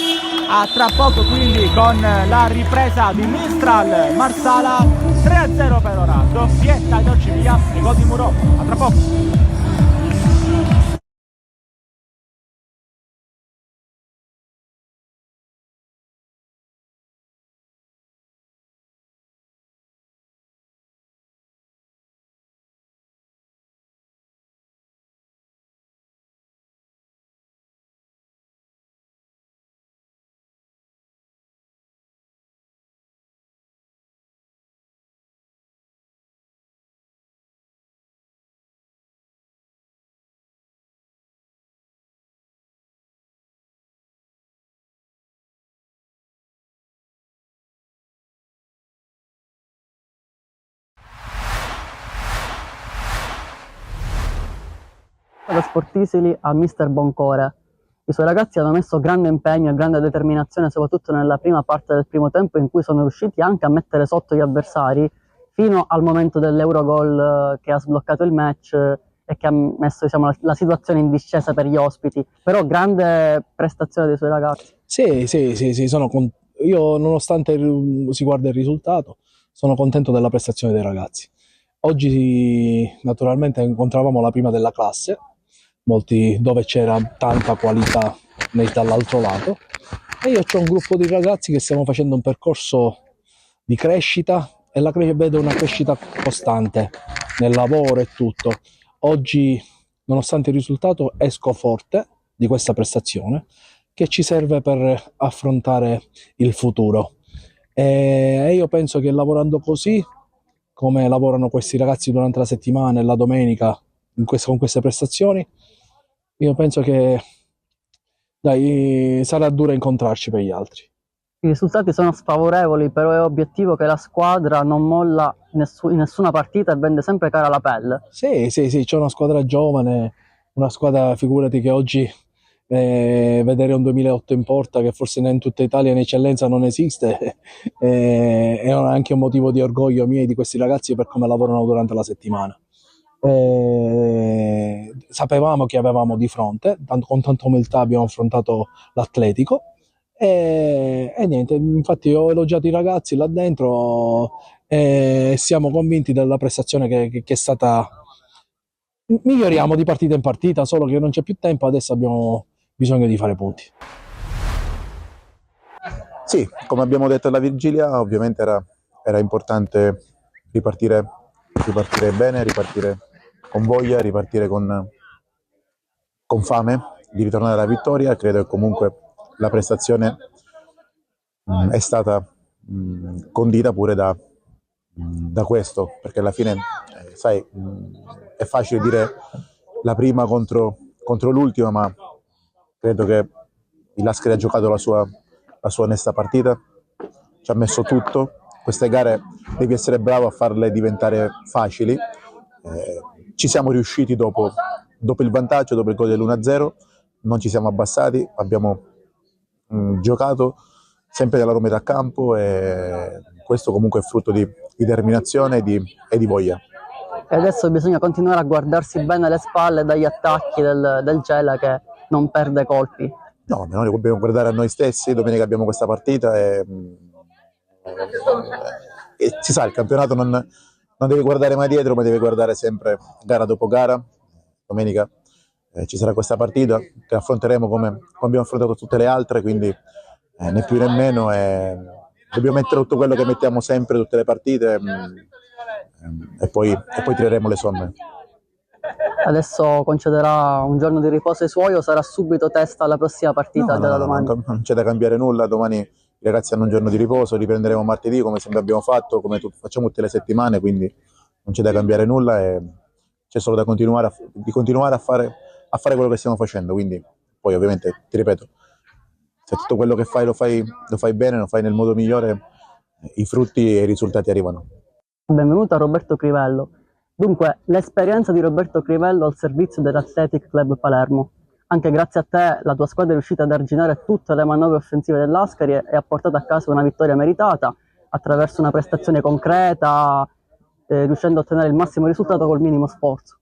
A tra poco quindi con la ripresa di Mistral Marsala. 3-0 per ora, doppietta di Ocivia e gol di Muro. A tra poco. Da Sportisili a Mister Boncore. I suoi ragazzi hanno messo grande impegno e grande determinazione, soprattutto nella prima parte del primo tempo, in cui sono riusciti anche a mettere sotto gli avversari fino al momento dell'Eurogol che ha sbloccato il match e che ha messo, diciamo, la situazione in discesa per gli ospiti. Però grande prestazione dei suoi ragazzi. Sì, io nonostante si guarda il risultato, sono contento della prestazione dei ragazzi. Oggi naturalmente incontravamo la prima della classe, dove c'era tanta qualità dall'altro lato, e io ho un gruppo di ragazzi che stiamo facendo un percorso di crescita e vedo una crescita costante nel lavoro e tutto. Oggi, nonostante il risultato, esco forte di questa prestazione che ci serve per affrontare il futuro. E io penso che lavorando così, come lavorano questi ragazzi durante la settimana e la domenica con queste prestazioni, io penso che sarà duro incontrarci per gli altri. I risultati sono sfavorevoli, però è obiettivo che la squadra non molla in nessuna partita e vende sempre cara la pelle. Sì, c'è una squadra giovane, una squadra, figurati che oggi vedere un 2008 in porta, che forse in tutta Italia in eccellenza non esiste, è anche un motivo di orgoglio mio e di questi ragazzi per come lavorano durante la settimana. Sapevamo che avevamo di fronte, con tanta umiltà abbiamo affrontato l'Atletico e niente, infatti ho elogiato i ragazzi là dentro e siamo convinti della prestazione che è stata. Miglioriamo di partita in partita, solo che non c'è più tempo, adesso abbiamo bisogno di fare punti. Sì, come abbiamo detto alla vigilia, ovviamente era importante ripartire bene, ripartire con voglia, ripartire con fame di ritornare alla vittoria. Credo che comunque la prestazione è stata condita pure da questo, perché alla fine, sai, è facile dire la prima contro l'ultima, ma credo che il Lascari ha giocato la sua onesta partita, ci ha messo tutto. Queste gare devi essere bravo a farle diventare facili. Ci siamo riusciti dopo il vantaggio, dopo il gol dell'1-0, non ci siamo abbassati, abbiamo giocato sempre della metà campo e questo comunque è frutto di determinazione e di voglia. E adesso bisogna continuare a guardarsi bene alle spalle dagli attacchi del Gela, che non perde colpi. No, noi dobbiamo guardare a noi stessi. Domenica abbiamo questa partita e si sa, il campionato non deve guardare mai dietro, ma deve guardare sempre gara dopo gara. Domenica ci sarà questa partita che affronteremo come abbiamo affrontato tutte le altre, quindi né più né meno, dobbiamo mettere tutto quello che mettiamo sempre tutte le partite e poi tireremo le somme. Adesso concederà un giorno di riposo ai suoi o sarà subito testa alla prossima partita della domani? Non c'è da cambiare nulla. Domani i ragazzi hanno un giorno di riposo, riprenderemo martedì come sempre abbiamo fatto, come facciamo tutte le settimane, quindi non c'è da cambiare nulla e c'è solo da continuare a fare quello che stiamo facendo. Quindi poi ovviamente, ti ripeto, se tutto quello che fai lo fai bene, lo fai nel modo migliore, i frutti e i risultati arrivano. Benvenuto a Roberto Crivello. Dunque, l'esperienza di Roberto Crivello al servizio dell'Athletic Club Palermo. Anche grazie a te la tua squadra è riuscita ad arginare tutte le manovre offensive dell'Ascari e ha portato a casa una vittoria meritata attraverso una prestazione concreta, riuscendo a ottenere il massimo risultato col minimo sforzo.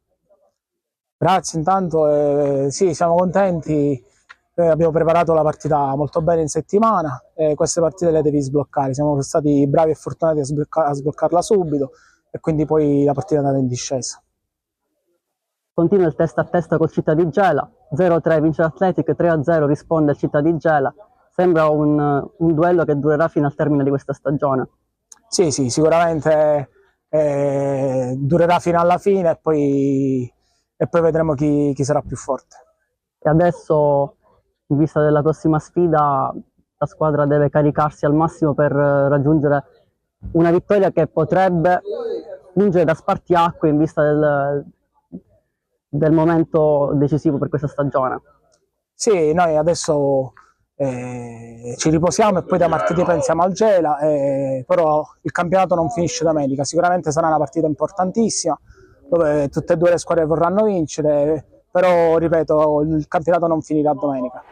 Grazie intanto, sì, siamo contenti, abbiamo preparato la partita molto bene in settimana e queste partite le devi sbloccare, siamo stati bravi e fortunati a sbloccarla subito e quindi poi la partita è andata in discesa. Continua il testa a testa col Città di Gela, 0-3 vince l'Athletic, 3-0 risponde il Città di Gela. Sembra un duello che durerà fino al termine di questa stagione. Sì, sicuramente durerà fino alla fine e poi vedremo chi sarà più forte. E adesso, in vista della prossima sfida, la squadra deve caricarsi al massimo per raggiungere una vittoria che potrebbe fungere da spartiacque in vista del momento decisivo per questa stagione. Sì, noi adesso ci riposiamo e poi da martedì pensiamo al Gela, però il campionato non finisce domenica, sicuramente sarà una partita importantissima dove tutte e due le squadre vorranno vincere, però ripeto, il campionato non finirà domenica.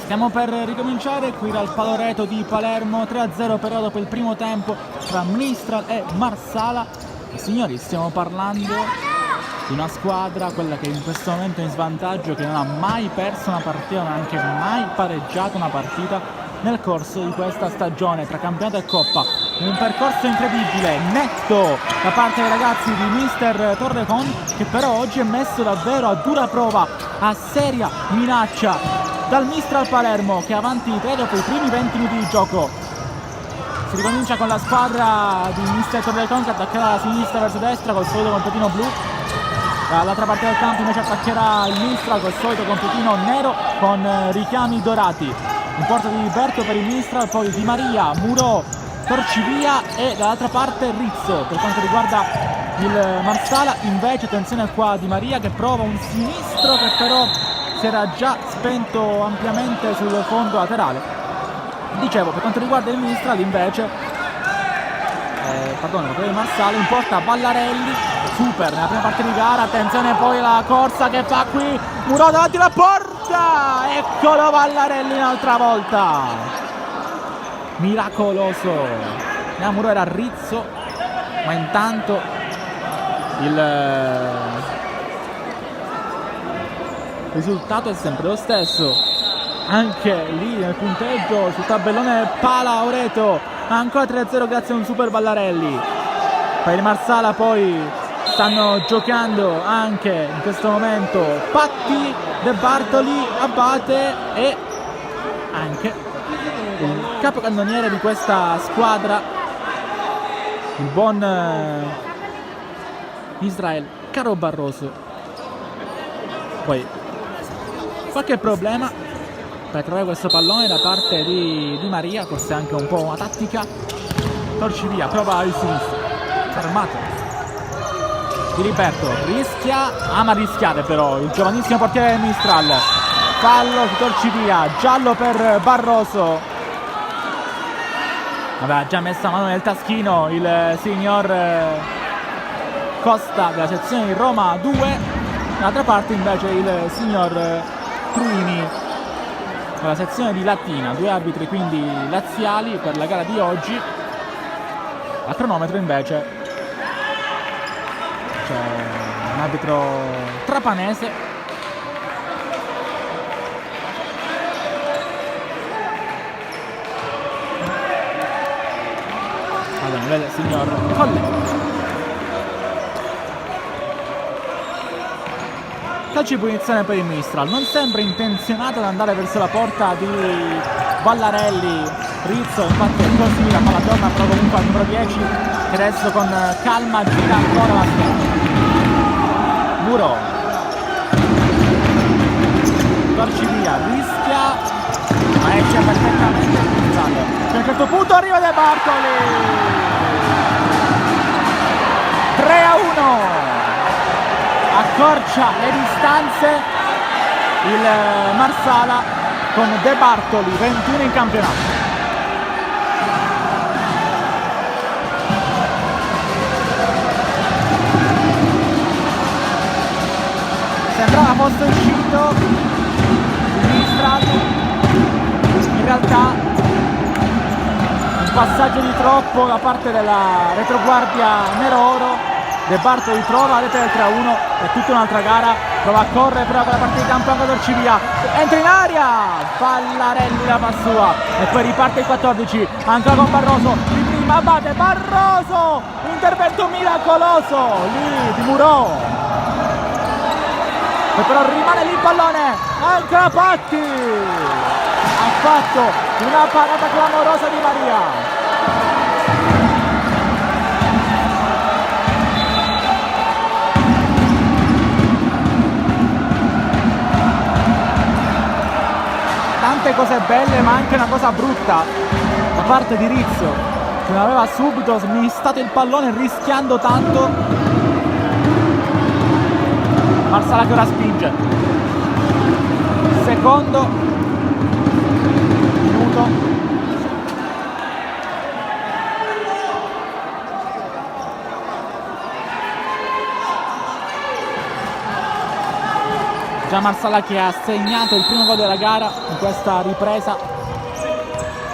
Stiamo per ricominciare qui dal Paloreto di Palermo, 3-0 però dopo il primo tempo tra Mistral e Marsala. E signori, stiamo parlando di una squadra, quella che in questo momento è in svantaggio, che non ha mai perso una partita, non ha anche mai pareggiato una partita nel corso di questa stagione tra campionato e coppa. Un percorso incredibile, netto da parte dei ragazzi di mister Torrecon, che però oggi è messo davvero a dura prova, a seria minaccia dal Mistral Palermo, che è avanti 3 dopo i primi 20 minuti di gioco. Si ricomincia con la squadra di mister Torrecon che attaccherà da sinistra verso destra col solito completino blu. Dall'altra parte del campo invece attaccherà il Mistral col solito completino nero con richiami dorati. In porta di Berto per il Mistral, poi Di Maria, Murò, Torcivia e dall'altra parte Rizzo. Per quanto riguarda il Marsala invece attenzione qua Di Maria che prova un sinistro che però si era già spento ampiamente sul fondo laterale. Dicevo, per quanto riguarda il Mistral invece il Marsala in porta Ballarelli, super nella prima parte di gara. Attenzione poi la corsa che fa qui Muro davanti alla porta, eccolo Ballarelli un'altra volta, miracoloso. Muro era Rizzo, ma intanto il risultato è sempre lo stesso. Anche lì nel punteggio sul tabellone Pala Oreto, ancora 3-0 grazie a un super Ballarelli. Per il Marsala poi stanno giocando anche in questo momento Patti, De Bartoli, Abate e anche il capocannoniere di questa squadra, il buon Israel Caro Barroso. Poi qualche problema per trovare questo pallone da parte di Maria, forse anche un po' una tattica. Torcivia prova il sinistro, fermato Di Liberto, rischia, ama rischiare però il giovanissimo portiere del Mistral. Fallo su Torcivia, giallo per Barroso. Aveva già messo a mano nel taschino il signor Costa della sezione di Roma 2. Dall'altra parte invece il signor Truini la sezione di Latina, 2 arbitri quindi laziali per la gara di oggi. A cronometro invece c'è un arbitro trapanese. Allora, vede il signor Colle. Calcio di punizione per il Mistral, non sembra intenzionato ad andare verso la porta di Ballarelli. Rizzo infatti così la palla torna però comunque al numero 10 che adesso con calma gira ancora la schiena. Muro, Torcivia rischia ma esce perfettamente il Mistral. A un certo punto arriva De Bartoli, 3-1. Accorcia le distanze il Marsala con De Bartoli, 21 in campionato. Sembrava fosse uscito il Mistral, in realtà un passaggio di troppo da parte della retroguardia nero-oro. De Bartoli trova la rete del 3-1, è tutta un'altra gara, prova a correre però con la parte di campo anche Torcivia, entra in aria, Ballarelli la fa sua e poi riparte il 14, ancora con Barroso, di prima Abate, Barroso, intervento miracoloso lì di Muro, e però rimane lì il pallone, ancora Patti, ha fatto una parata clamorosa di Maria. Tante cose belle ma anche una cosa brutta da parte di Rizzo che non aveva subito smistato il pallone rischiando tanto. Marsala che ora spinge, secondo minuto. Già Marsala che ha segnato il primo gol della gara in questa ripresa.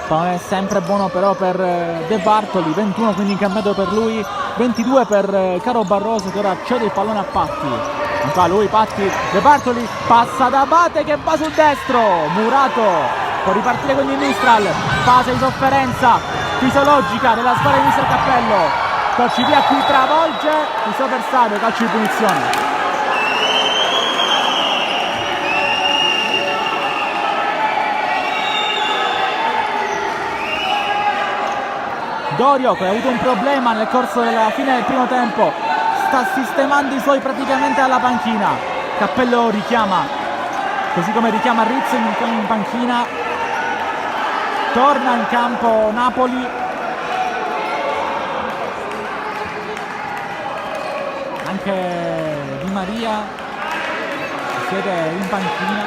Non è sempre buono però per De Bartoli, 21 quindi in campionato per lui, 22 per Caro Barroso che ora cede il pallone a Patti. Ancora lui Patti, De Bartoli passa da Abate che va sul destro, Murato può ripartire con il Mistral, fase di sofferenza fisiologica della squadra di Mister Cappello. Torcivia qui travolge il suo avversario, calcio di punizione. Dorio che ha avuto un problema nel corso della fine del primo tempo, sta sistemando i suoi praticamente alla panchina. Cappello richiama, così come richiama Rizzo in panchina. Torna in campo Napoli anche Di Maria, siede in panchina.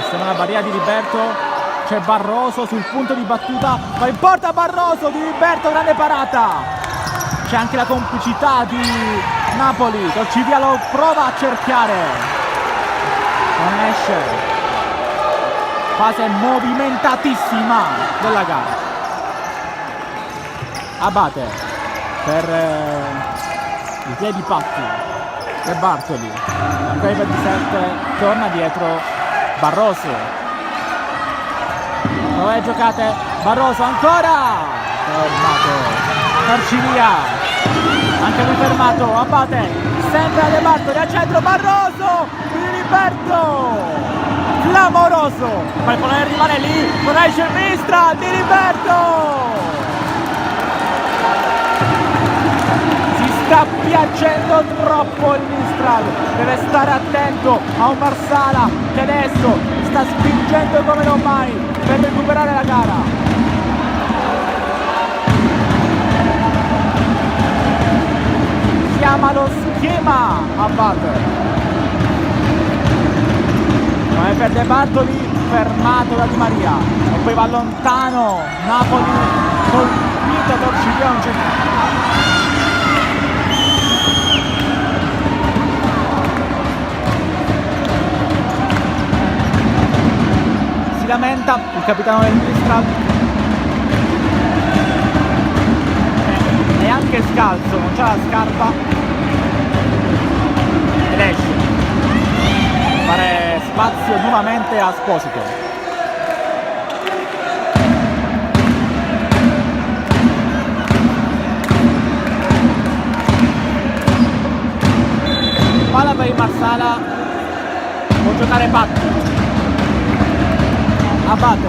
Sistema la barriera di Diliberto. C'è Barroso sul punto di battuta, va in porta Barroso, Diliberto, grande parata. C'è anche la complicità di Napoli, Dolcivia lo prova a cerchiare, non esce. Fase movimentatissima della gara. Abate per i piedi Patti e Bartoli, ancora i 27, torna dietro Barroso. Dove giocate? Barroso ancora! Fermato. Dolcivia. Anche lui fermato. Abate. Sempre a De Bartoli a centro. Barroso! Diliberto! Clamoroso! Ma il pallone rimane lì. Non esce il Mistral. Diliberto! Si sta piacendo troppo il Mistral. Deve stare attento a un Marsala che adesso sta spingendo come non mai per recuperare la gara. Chiama lo schema Abate. Ma per De Bartoli, fermato da Di Maria. E poi va lontano Napoli, colpito Dolcivia un centro. Si lamenta il capitano del Mistral, è anche scalzo, non c'ha la scarpa ed esce. Fare spazio nuovamente a Esposito. Palla per il Marsala, può giocare Patti. Abate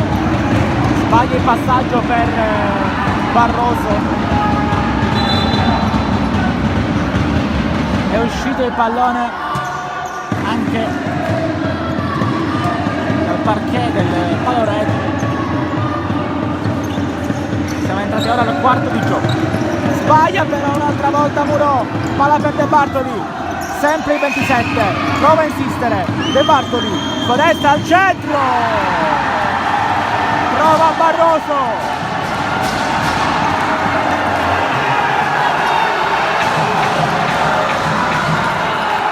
sbaglia il passaggio per Barroso, è uscito il pallone anche dal parquet del paloretto. Siamo entrati ora al quarto di gioco. Sbaglia però un'altra volta Murò, palla per De Bartoli, sempre il 27, prova a insistere De Bartoli, con destra al centro. Prova Barroso.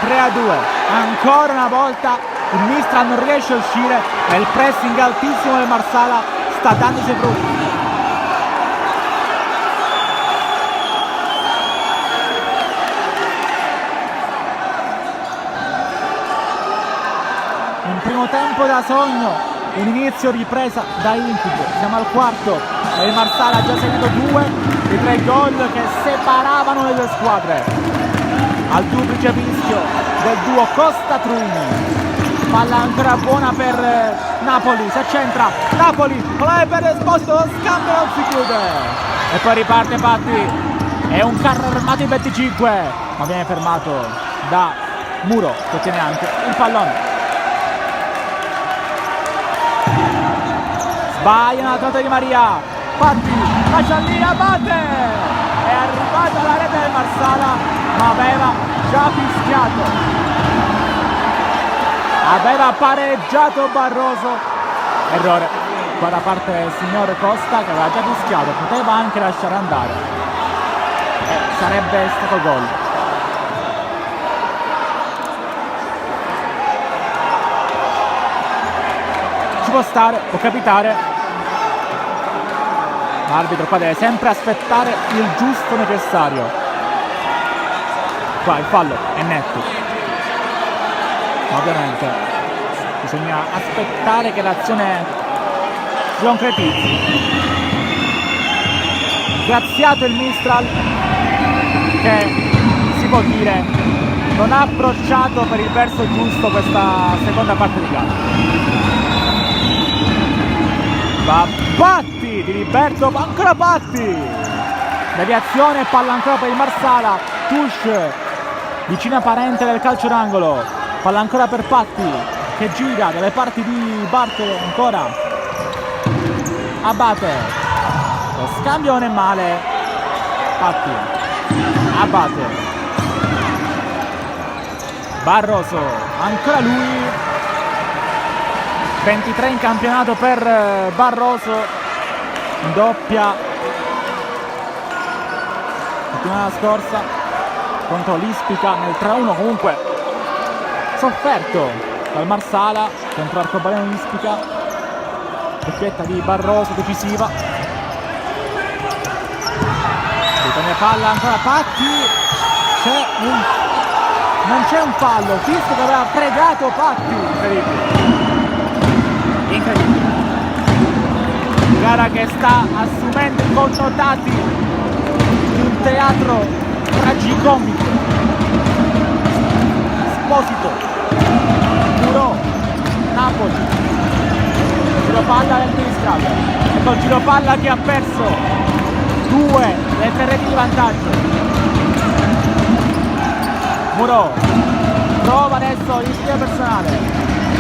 3-2. Ancora una volta il Mistral non riesce a uscire e il pressing altissimo del Marsala sta dando i suoi frutti. Un primo tempo da sogno. Un inizio ripresa da incubo, siamo al quarto e il Marsala ha già segnato 2 dei 3 gol che separavano le due squadre. Al duplice rischio del duo Costa-Truni, palla ancora buona per Napoli, si accentra, Napoli, palla per Esposito, lo scambio non si chiude e poi riparte Patti, è un carro armato in 25 ma viene fermato da Muro che tiene anche il pallone. Sbaglia una tratta di Maria, Patti, lascia lì, Abate, è arrivata alla rete del Marsala ma aveva già fischiato, aveva pareggiato Barroso, errore qua da parte del signor Costa che aveva già fischiato, poteva anche lasciare andare e sarebbe stato gol. Ci può stare, può capitare. L'arbitro qua deve sempre aspettare il giusto necessario. Qua il fallo è netto. Ovviamente bisogna aspettare che l'azione si concretizzi. Graziato il Mistral che si può dire non ha approcciato per il verso giusto questa seconda parte di gara. Va Patti, Diliberto, ancora Patti, deviazione, palla ancora per il Marsala, touche, vicina parente del calcio d'angolo, palla ancora per Patti, che gira dalle parti di Bartolo, ancora Abate, Lo scambio non è male. Patti. Abate. Barroso, ancora lui. 23 in campionato per Barroso, doppia settimana scorsa contro l'Ispica nel 3-1, comunque sofferto dal Marsala contro Arcobaleno Ispica. Doppietta di Barroso decisiva. Ritorna palla, ancora Patti. Non c'è un fallo, visto che aveva pregato Patti. Incredibile. Gara che sta assumendo i connotati di un teatro tragicomico. Esposito, Muro, Napoli, giro palla del Mistral. Ecco il giro palla che ha perso 2 le reti di vantaggio. Muro prova adesso il tiro personale.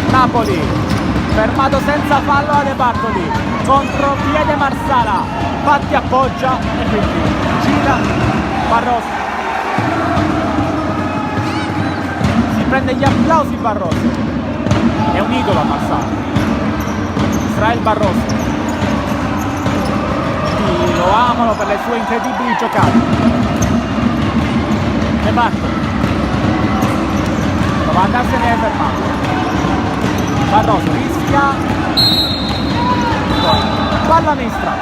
Napoli fermato senza fallo da De Bartoli, contropiede Marsala, Patti appoggia e quindi gira Barroso. Si prende gli applausi Barroso, è un idolo a Marsala. Israel Barroso, tutti lo amano per le sue incredibili giocate. De Bartoli prova a andarsene fermato. Barroso rischia, poi palla Mistral.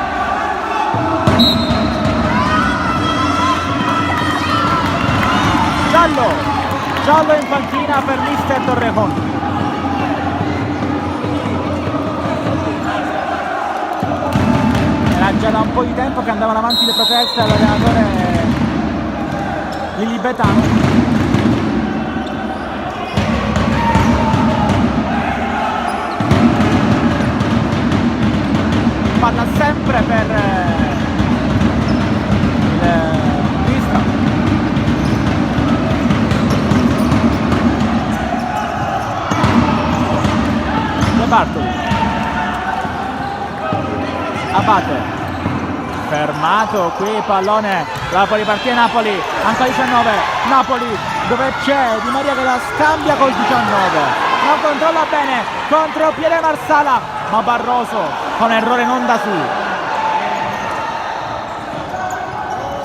Giallo in panchina per mister Torrejón. Era già da un po' di tempo che andavano avanti le proteste all'allenatore lilibetano. Palla sempre per il Mistral. De Bartoli. Abate. Fermato qui pallone. Napoli partita Napoli. Ancora 19. Napoli dove c'è Di Maria che la scambia col 19. Non controlla bene. Contropiede Marsala. Ma Barroso con errore non da su.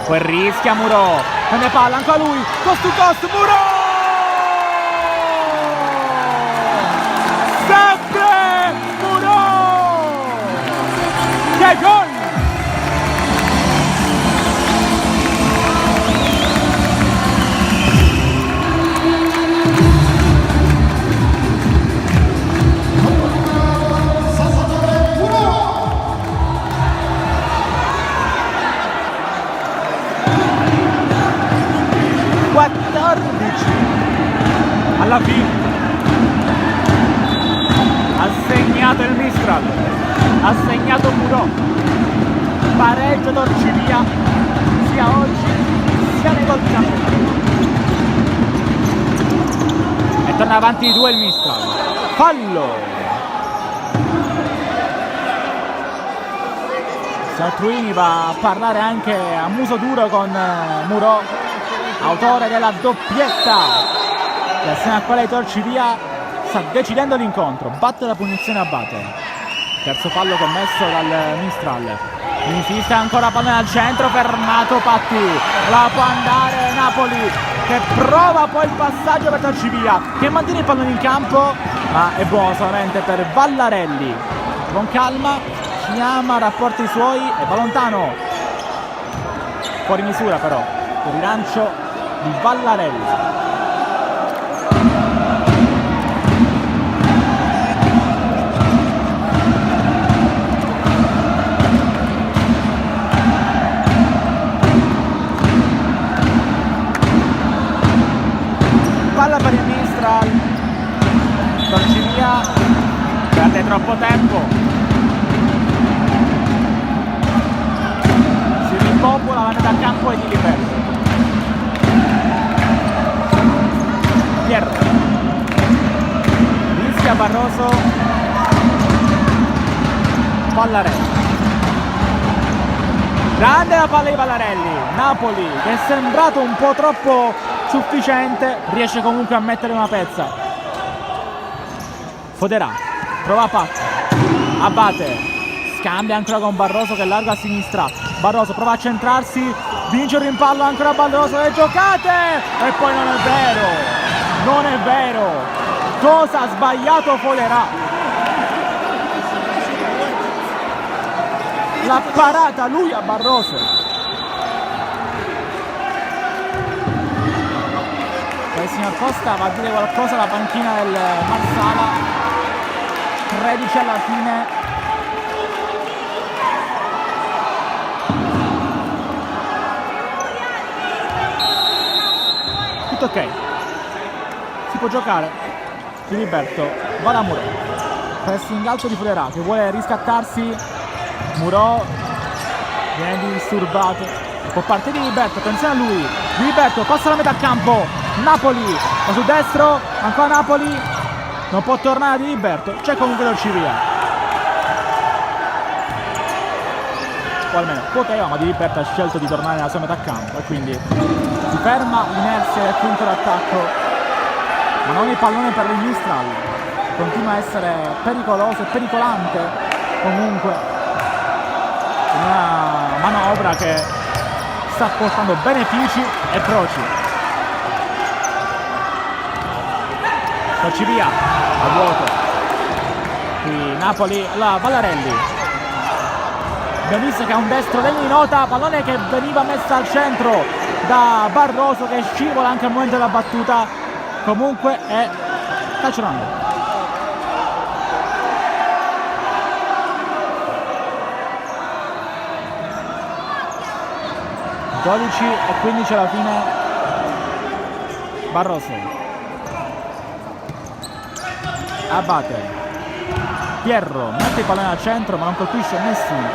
Poi rischia Muro. Prende palla ancora lui. Cost to cost Muro. Sempre Muro. Che gol! Alla fine ha segnato il Mistral, ha segnato Muro, pareggio d'Orcivia sia oggi sia nei gol di campionato e torna avanti di 2 il Mistral. Fallo Saltruini va a parlare anche a muso duro con Muro, autore della doppietta che assieme a quella di Torcivia sta decidendo l'incontro. Batte la punizione Abate. Terzo fallo commesso dal Mistral. Insiste ancora palla al centro, fermato Patti. La può andare Napoli che prova poi il passaggio per Torcivia che mantiene il pallone in campo, ma è buono solamente per Vallarelli. Con calma, chiama, rapporta i suoi e va lontano. Fuori misura però il rilancio di Vallarelli. Palla per il Mistral. Torcivia perde troppo tempo, si ripopola, va da campo e di liberto. Pierro rischia Barroso, Vallarelli Grande la palla di Vallarelli. Napoli, che è sembrato un po' troppo sufficiente, riesce comunque a mettere una pezza. Foderà, prova Pacco, Abate, scambia ancora con Barroso che larga a sinistra. Barroso prova a centrarsi, vince il rimpallo ancora Barroso, le giocate! E poi non è vero, non è vero. Cosa ha sbagliato Foderà? L'ha parata lui a Barroso. Il signor Costa va a dire qualcosa alla panchina del Marsala. 13 alla fine. Tutto ok, si può giocare. Filiberto va da Muro, pressing alto di Foderà che vuole riscattarsi. Muro viene disturbato, può partire di Filiberto, attenzione a lui. Filiberto passa la metà campo, Napoli va sul destro, ancora Napoli, non può tornare di Filiberto, c'è comunque Dolcivia, o almeno poteva, ma di Filiberto ha scelto di tornare nella sua metà campo e quindi si ferma l'inerzia del quinto d'attacco, ma non il pallone per il Mistral, continua a essere pericoloso e pericolante comunque. Una manovra che sta portando benefici e proci. Dolcivia a vuoto. Qui Napoli, la Vallarelli. Abbiamo visto che ha un destro degno di nota, pallone che veniva messo al centro da Barroso che scivola anche al momento della battuta. Comunque è calcio d'angolo. 12 e 15 alla fine. Barroso, Abate, Pierro mette il pallone al centro ma non colpisce nessuno,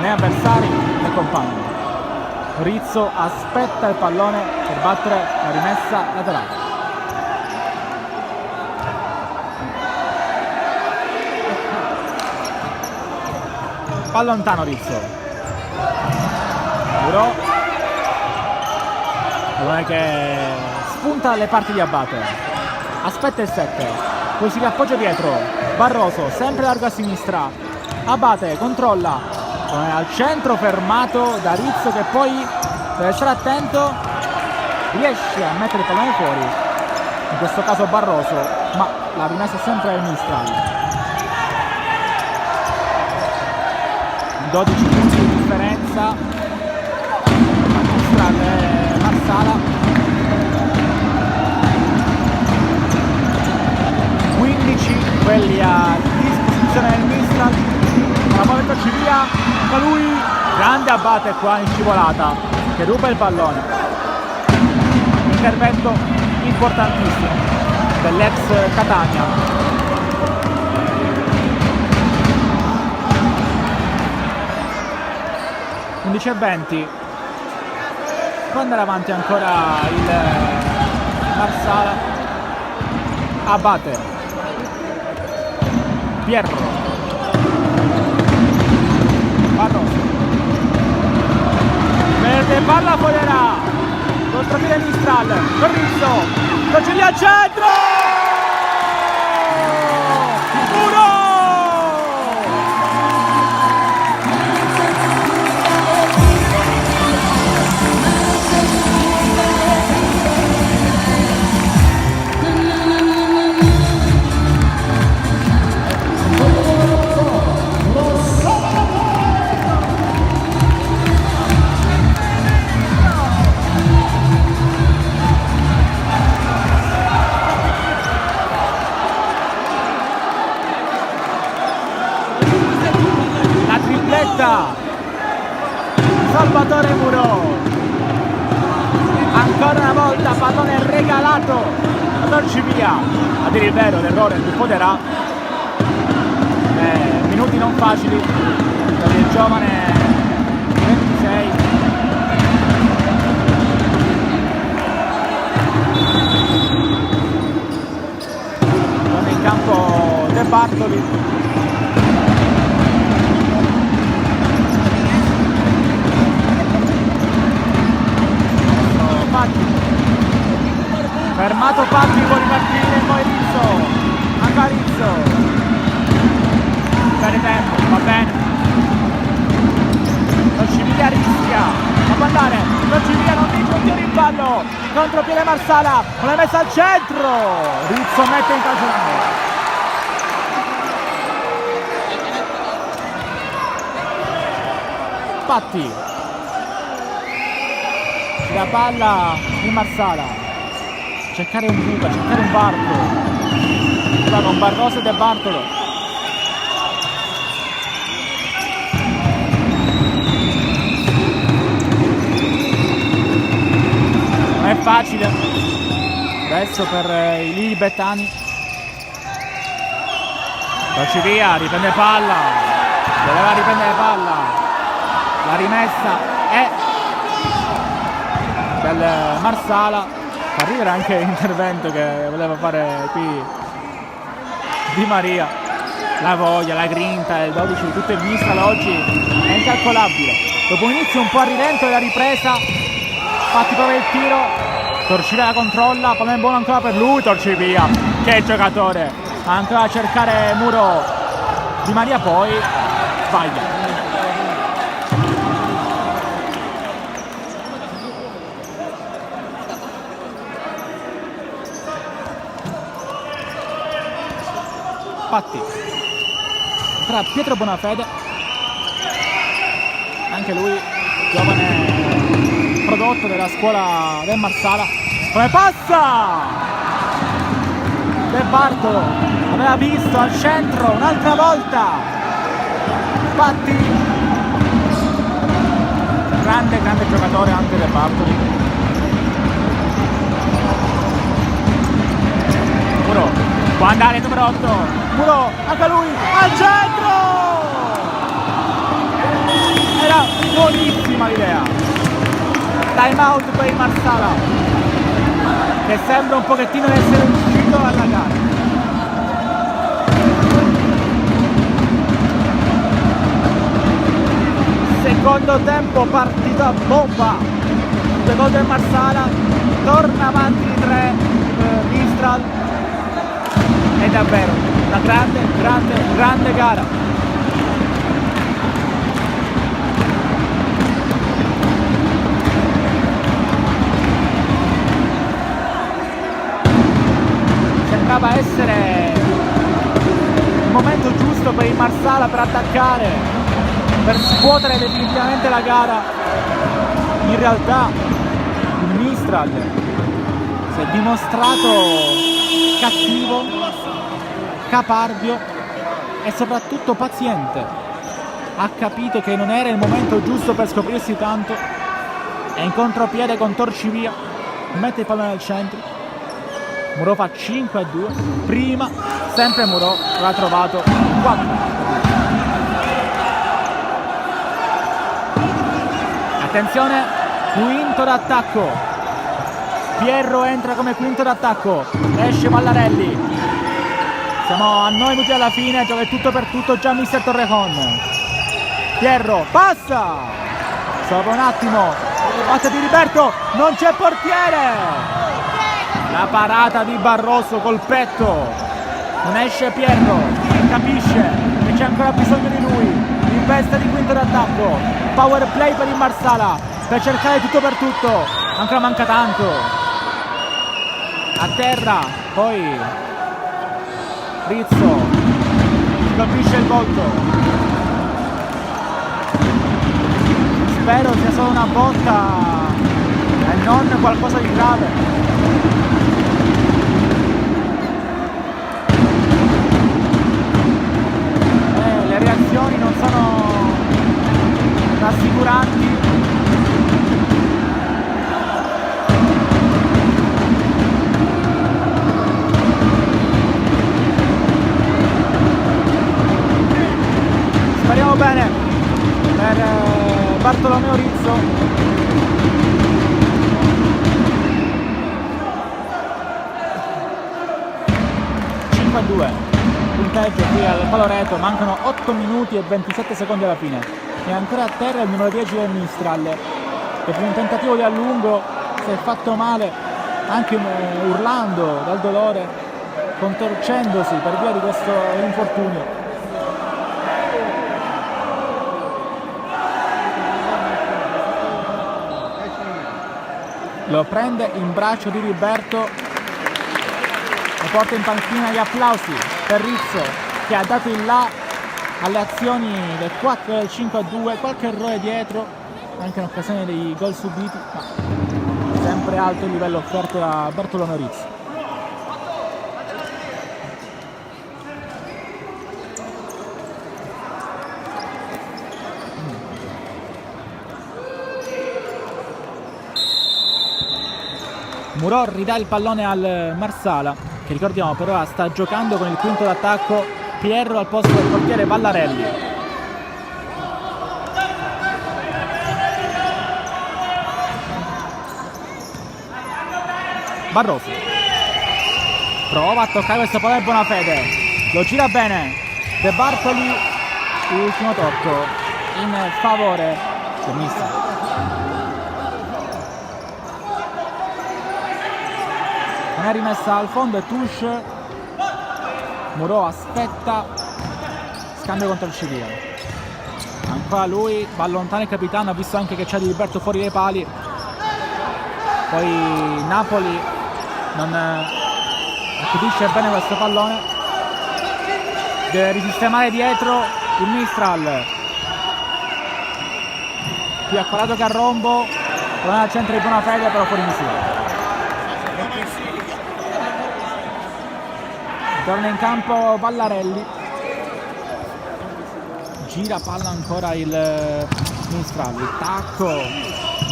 né avversari né compagni. Rizzo aspetta il pallone per battere la rimessa laterale. Allontano Rizzo. Muro, pallone che spunta dalle parti di Abate, aspetta il 7, poi si riappoggia dietro. Barroso sempre largo a sinistra, Abate controlla, pallone al centro fermato da Rizzo che poi deve stare attento, riesce a mettere il pallone fuori, in questo caso Barroso, ma la rimessa è sempre il Mistral. 12 punti di differenza. Marsala, 15 quelli a disposizione del Mistral. La palla via, da lui, grande Abate qua in scivolata che ruba il pallone. Intervento importantissimo dell'ex Catania. 11:20. Può andare avanti ancora il Marsala. Abate, Pierro, Barroso, verde palla Foderà, contropiede Mistral, Rizzo, non c'è lì al centro, Muro! Salvatore Muro, ancora una volta pallone regalato a Dolcivia. A dire il vero, l'errore di Foderà, minuti non facili per il giovane 26. Con in campo De Bartoli. Patti. Fermato Patti, può ripartire poi Rizzo. Ancora Rizzo. Bene tempo, va bene. Torcivia rischia. A guardare, Torcivia non vince un tiro in ballo. Contropiede Marsala, non l'ha messa al centro. Rizzo mette in calcio d'angolo. Patti. La palla in Marsala. Cercare un buca, cercare un Bartolo. Va con Barroso e De Bartolo. Non è facile adesso per i lilibetani. Torcivia, riprende palla. Doveva riprendere palla. La rimessa è del Marsala. Fa ridere anche l'intervento che voleva fare qui Di Maria. La voglia, la grinta, il 12 di tutto il Mistral oggi è incalcolabile. Dopo un inizio un po' a rilento della ripresa, Patti prova il tiro, Torcivia la controlla, palla è buona ancora per lui, Torcivia, che giocatore, ancora a cercare muro Di Maria, poi sbaglia. Patti tra Pietro Bonafede, anche lui giovane prodotto della scuola del Marsala. Come passa De Bartolo, aveva visto al centro un'altra volta Patti, grande giocatore anche De Bartoli. Muro può andare il numero 8, Muro, anche lui, al centro! Era buonissima l'idea. Time out per il Marsala, che sembra un pochettino essere uscito dalla gara. Secondo tempo, partita bomba. Due gol del Marsala, torna avanti di 3 Mistral. È davvero una grande gara. Sembrava essere il momento giusto per il Marsala per attaccare, per scuotere definitivamente la gara. In realtà il Mistral si è dimostrato cattivo, caparbio e soprattutto paziente. Ha capito che non era il momento giusto per scoprirsi tanto e in contropiede con Torcivia mette il pallone al centro. Muro fa 5-2. Prima sempre Muro aveva trovato 4. Attenzione, quinto d'attacco. Pierro entra come quinto d'attacco, esce Mallarelli. Siamo a 9 minuti alla fine, gioca il tutto per tutto già mister Torrejon. Pierro passa sopra un attimo, batte di Liberto, non c'è portiere. La parata di Barroso col petto, non esce Pierro, capisce che c'è ancora bisogno di lui, investe di quinto d'attacco, power play per il Marsala per cercare tutto per tutto, ancora manca tanto. A terra, poi Rizzo colpisce il volto. Spero sia solo una botta e non qualcosa di grave. Le reazioni non sono rassicuranti. Speriamo bene per Bartolomeo Rizzo. Punteggio qui al Paloreto, mancano 8 minuti e 27 secondi alla fine. E ancora a terra il numero 10 del Mistral, che per un tentativo di allungo si è fatto male anche urlando dal dolore, contorcendosi per via di questo infortunio. Lo prende in braccio di Riberto, lo porta in panchina. Gli applausi per Rizzo, che ha dato il là alle azioni del 4 del 5-2, qualche errore dietro anche in occasione dei gol subiti, ma sempre alto il livello offerto da Bertolone Rizzo. Murò ridà il pallone al Marsala, che ricordiamo per ora sta giocando con il quinto d'attacco Pierro al posto del portiere Vallarelli. Barroso prova a toccare questo pallone Bonafede, lo gira bene De Bartoli, ultimo tocco in favore del mister. Non è rimessa al fondo e touche. Murò aspetta, scambio contro il Civile, ancora lui, va lontano il capitano, ha visto anche che c'è Di Liberto fuori dai pali, poi Napoli non acquisisce bene questo pallone, deve risistemare dietro il Mistral, più accorato che a rombo, pallone al centro di Bonafede però fuori misura. Torna in campo Vallarelli, gira palla ancora il Mistral, il tacco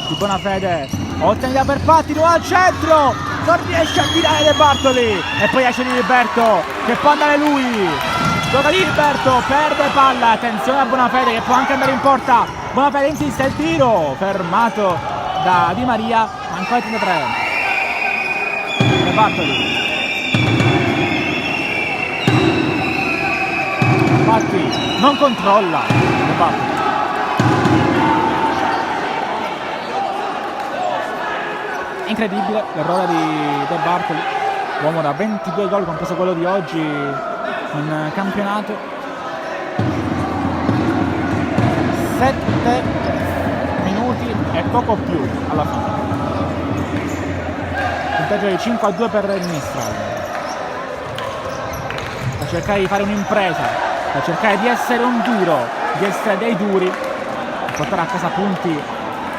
di Bonafede, ottenida per Patti, nuovo al centro, non riesce a tirare De Bartoli e poi esce Di Liberto che può andare lui, gioca Di Liberto, perde palla, attenzione a Bonafede che può anche andare in porta, Bonafede insiste, il tiro fermato da Di Maria, ancora 33. De Bartoli, infatti non controlla De Bartoli. Incredibile l'errore di De Bartoli, uomo da 22 gol, compreso quello di oggi in campionato. 7 minuti e poco più alla fine. Punteggio di 5-2 per il Mistral. Per cercare di fare un'impresa, per cercare di essere un duro, di essere dei duri, per portare a casa punti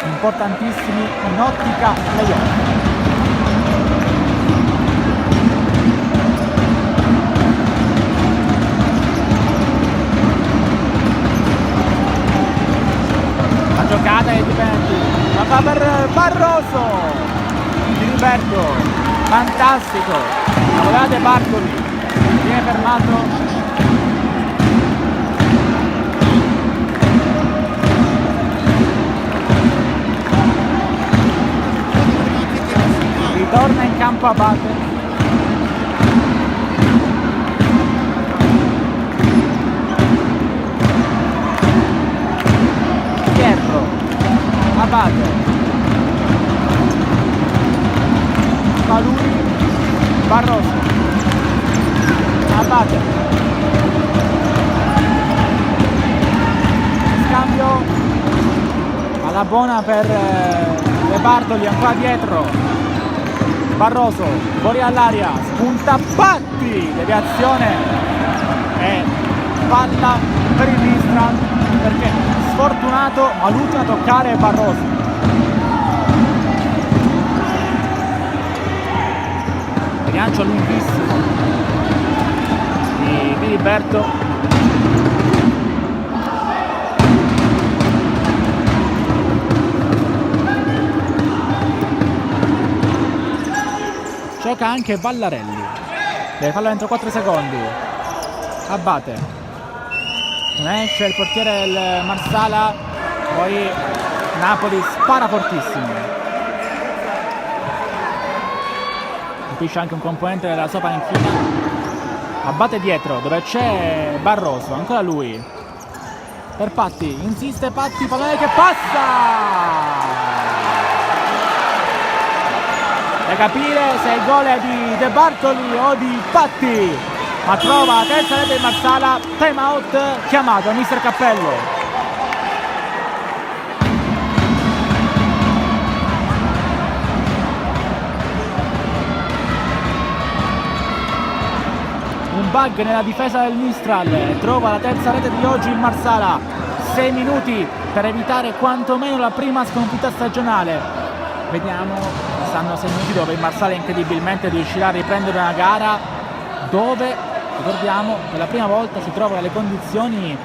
importantissimi in ottica playoff. La giocata è di Benettu, la fa per Barroso, di Liberto, fantastico, la voleva De Bartoli, viene fermato. Torna in campo Abate. Pierro, Abate, fa lui, Barroso, Abate, scambio alla buona per De Bartoli, ancora dietro. Barroso, fuori all'aria, spunta Patti, deviazione e palla per il Mistral perché sfortunato ma l'ultimo a toccare è Barroso. Rilancio lunghissimo di Filiberto. Gioca anche Vallarelli, deve farlo entro 4 secondi. Abate, non esce il portiere del Marsala, poi Napoli spara fortissimo, colpisce anche un componente della sua panchina. Abate dietro dove c'è Barroso, ancora lui per Patti, insiste Patti, pallone che passa. da capire se il gol è di De Bartoli o di Patti, ma trova la terza rete di Marsala. Time out chiamato a mister Cappello. Un bug nella difesa del Mistral, trova la terza rete di oggi il Marsala. 6 minuti per evitare quantomeno la prima sconfitta stagionale. Vediamo, stanno 6 minuti dove il Marsala incredibilmente riuscirà a riprendere una gara dove, ricordiamo, per la prima volta si trova nelle condizioni di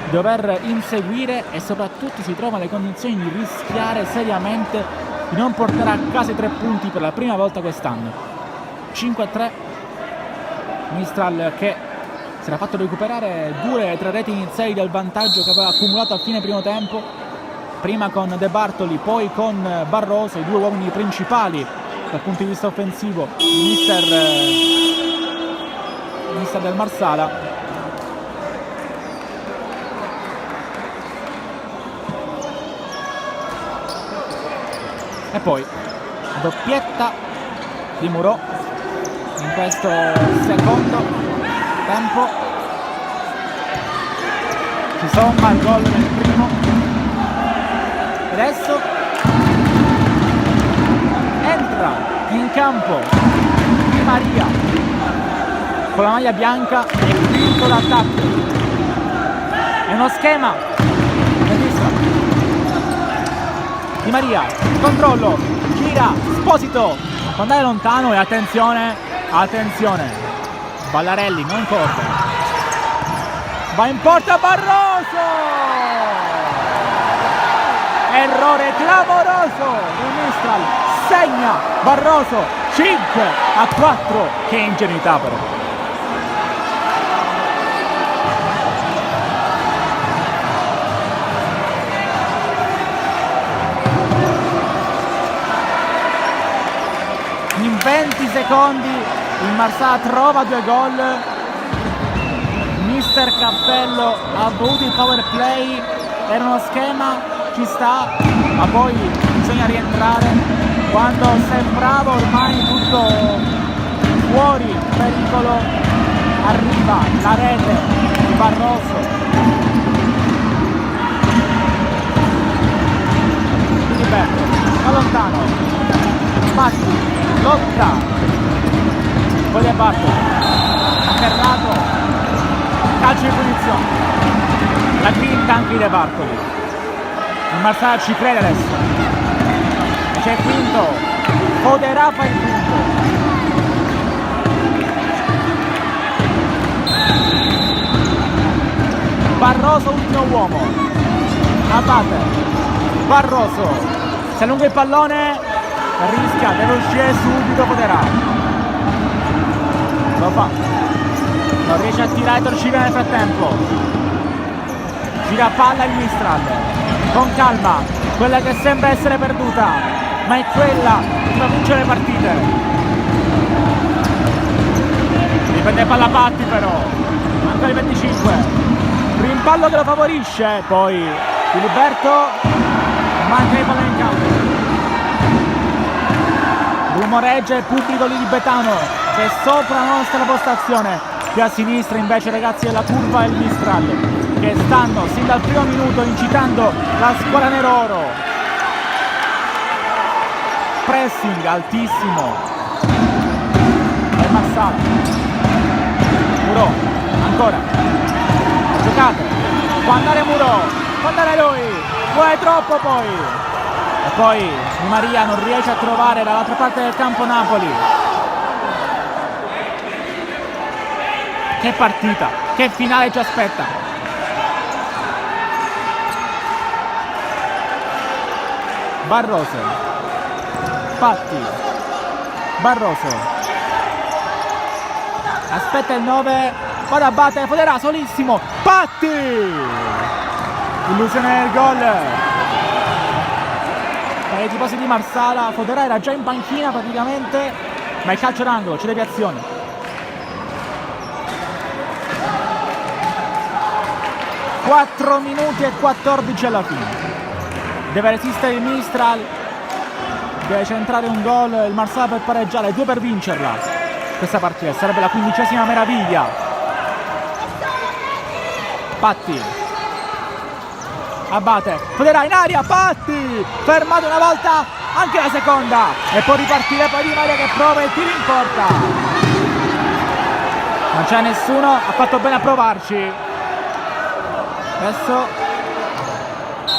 dover inseguire e soprattutto si trova nelle condizioni di rischiare seriamente di non portare a casa i 3 punti per la prima volta quest'anno. 5-3, Mistral che si era fatto recuperare 2 3 reti iniziali del vantaggio che aveva accumulato a fine primo tempo, prima con De Bartoli, poi con Barroso, i 2 uomini principali dal punto di vista offensivo di mister del Marsala. E poi doppietta di Murò in questo secondo tempo, si somma il gol nel primo. Adesso entra in campo Di Maria con la maglia bianca e vinto l'attacco. È uno schema, Di Maria, controllo, gira, Esposito, può andare lontano e attenzione, Ballarelli non in porta, va in porta Barroso, errore clamoroso del Mistral, segna Barroso, 5-4, che ingenuità però. In 20 secondi il Marsala trova 2 gol, mister Cappello ha voluto il power play, era uno schema, ci sta, ma poi bisogna rientrare quando sembrava ormai tutto fuori pericolo. Arriva la rete di Barroso, Filiberto, da lontano, Patti, lotta, poi De Bartoli, afferrato, calcio di punizione, la quinta anche di De Bartoli. Il Marsala ci crede adesso, e c'è il quinto, Foderà fa il punto. Barroso ultimo uomo, abbatte, Barroso, si allunga il pallone, rischia, deve uscire subito Foderà, lo fa, non riesce a tirare Torcivia nel frattempo, gira palla il Mistral, con calma, quella che sembra essere perduta, ma è quella che fa vincere le partite. Dipende palla Patti però, ancora il 25, rimpallo che lo favorisce, poi Filiberto manca il pallone in campo. Rumoreggia il pubblico lì di Betano che è sopra la nostra postazione. Qui a sinistra invece ragazzi della curva e il Mistral che stanno sin dal primo minuto incitando la squadra neroro. Pressing altissimo e Marsala, Murò ancora, giocate, può andare Murò, può andare lui, vuole troppo poi, e poi Di Maria non riesce a trovare dall'altra parte del campo Napoli. Che partita, che finale ci aspetta. Barroso, Patti, Barroso, aspetta il 9, vado a battere, Foderà solissimo, Patti, illusione nel gol. Per i tifosi di Marsala, Foderà era già in panchina praticamente, ma il calcio d'angolo, c'è deviazione. Quattro minuti e 14 alla fine. Deve resistere il Mistral deve centrare un gol il Marsala per pareggiare, 2 per vincerla questa partita, sarebbe la 15ª meraviglia. Patti, Abate, Fodera in aria, Patti fermato una volta, anche la seconda, e può ripartire poi Di Maria che prova il tiro in porta. Non c'è nessuno, ha fatto bene a provarci. Adesso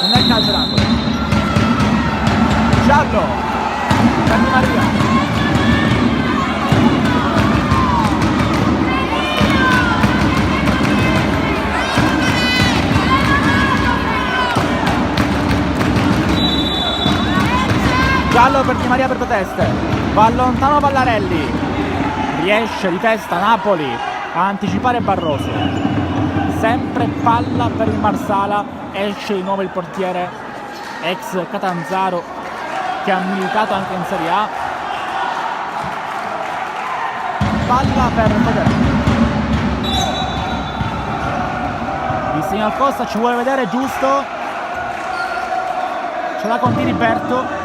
non è il calcio d'angolo. Giallo per Di Maria. Giallo per Di Maria per proteste, va lontano Vallarelli, riesce di testa Napoli a anticipare Barroso, sempre palla per il Marsala, esce di nuovo il portiere ex Catanzaro che ha militato anche in Serie A, palla per Fodera. Il signor Costa ci vuole vedere giusto, ce l'ha con Diliberto.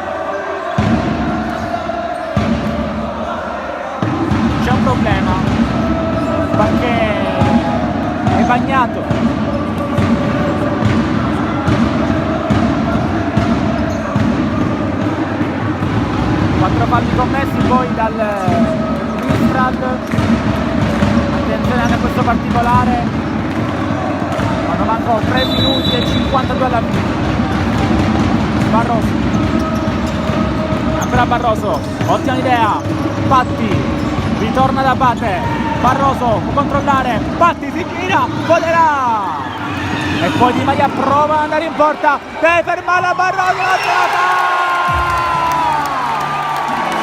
C'è un problema perché è bagnato. Quattro falli commessi poi dal Mistral. Attenzione anche a questo particolare quando mancano 3 minuti e 52 alla fine. Barroso, ancora Barroso, ottima idea, Patti ritorna da Abate, Barroso può controllare, Patti si gira, Fodera e poi Di Maria prova ad andare in porta, deve fermarla Barroso,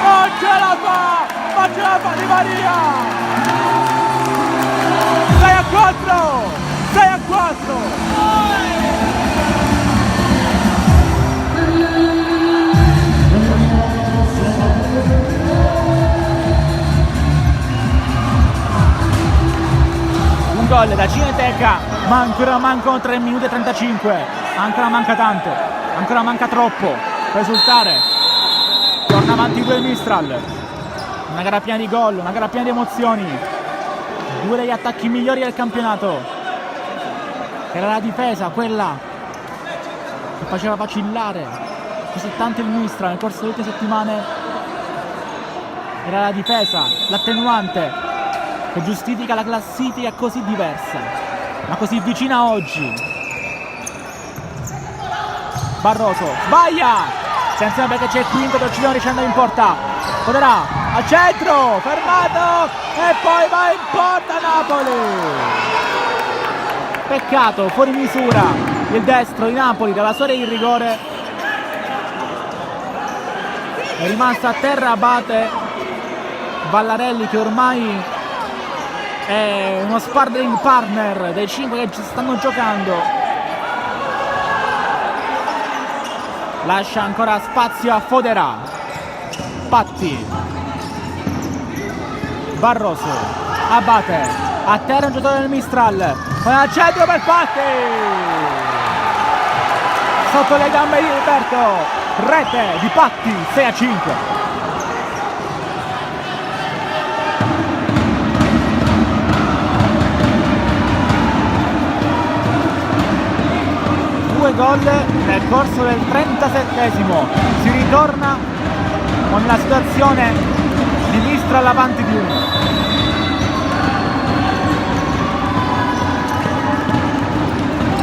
non ce la fa Di Maria. 6-4. Gol da Cineteca, ma ancora mancano 3 minuti e 35, ancora manca tanto, ancora manca troppo per risultare. Torna avanti 2 Mistral, una gara piena di gol, una gara piena di emozioni, 2 degli attacchi migliori del campionato, era la difesa quella che faceva vacillare così tanto il Mistral nel corso delle ultime settimane, era la difesa, l'attenuante che giustifica la classifica così diversa, ma così vicina oggi. Barroso sbaglia, senza perché c'è il quinto per Cilliano ricende in porta. Fodera al centro, fermato e poi va in porta Napoli. Peccato, fuori misura il destro di Napoli dalla sua area di rigore. È rimasto a terra Abate, Vallarelli che ormai è uno sparring partner dei 5 che ci stanno giocando, lascia ancora spazio a Fodera, Patti, Barroso, Abate, a terra un giocatore del Mistral, poi al centro per Patti, sotto le gambe di Roberto, rete di Patti, 6-5. Gol nel corso del 37esimo, si ritorna con la situazione di Mistral avanti di 1.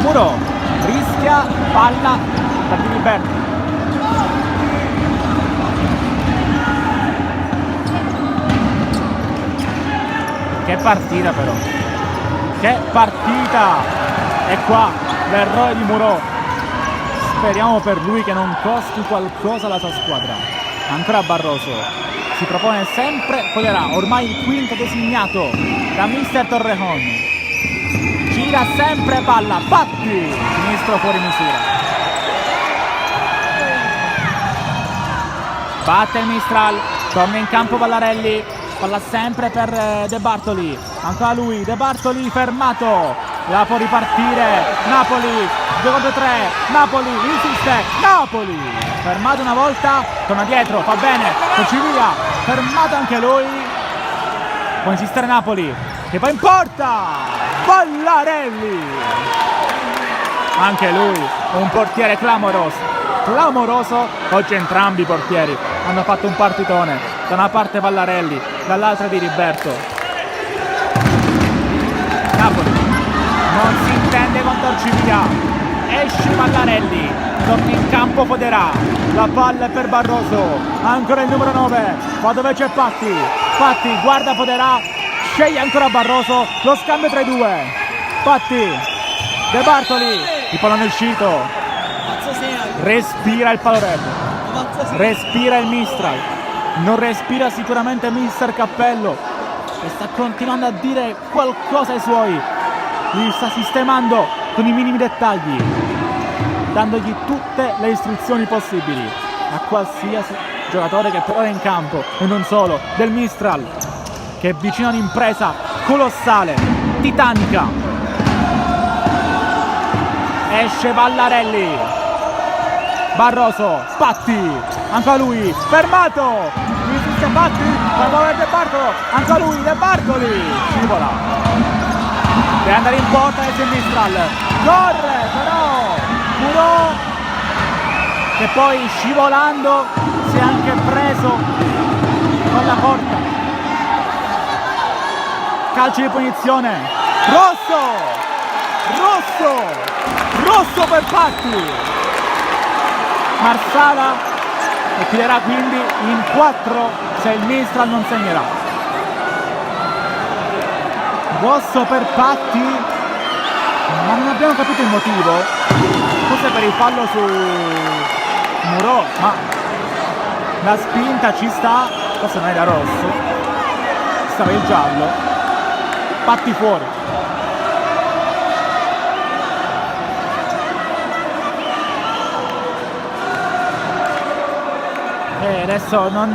Muro rischia, palla per Diliberto. Che partita però, che partita, e qua l'errore di Muro. Speriamo per lui che non costi qualcosa alla sua squadra. Ancora Barroso, si propone sempre, Fodera, ormai il quinto designato da mister Torrejon. Gira sempre palla, Patti, sinistro fuori misura. Batte il Mistral, torna in campo Vallarelli, palla sempre per De Bartoli, ancora lui, De Bartoli fermato, la può ripartire Napoli, 2 contro 3, Napoli insiste, Napoli fermato una volta, torna dietro, fa bene, Torcivia fermato anche lui, può insistere Napoli che va in porta, Ballarelli, anche lui un portiere clamoroso, oggi entrambi i portieri hanno fatto un partitone, da una parte Ballarelli, dall'altra Di Riberto. Napoli non si intende con Torcivia, esce Ballarelli, torna in campo Foderà, la palla è per Barroso, ancora il numero 9, ma dove c'è Patti guarda Foderà, sceglie ancora Barroso, lo scambio tra i due, Patti, De Bartoli, il pallone è uscito, respira il Paloreggio, respira il Mistral, non respira sicuramente mister Cappello, che sta continuando a dire qualcosa ai suoi, li sta sistemando con i minimi dettagli, dandogli tutte le istruzioni possibili a qualsiasi giocatore che però è in campo, e non solo, del Mistral, che è vicino a un'impresa colossale, titanica. Esce Ballarelli, Barroso, Patti, ancora lui, fermato, insiste Patti, per muovere De Bartolo, ancora lui, De Bartoli, scivola, deve andare in porta e il Mistral, corre però, Muro, che poi scivolando si è anche preso con la porta, calcio di punizione, rosso per Patti, Marsala e tirerà quindi in 4 se il Mistral non segnerà. Rosso per Patti, ma non abbiamo capito il motivo, forse per il fallo su Muro, ma la spinta ci sta, forse non era rosso, stava il giallo, Patti fuori. E adesso non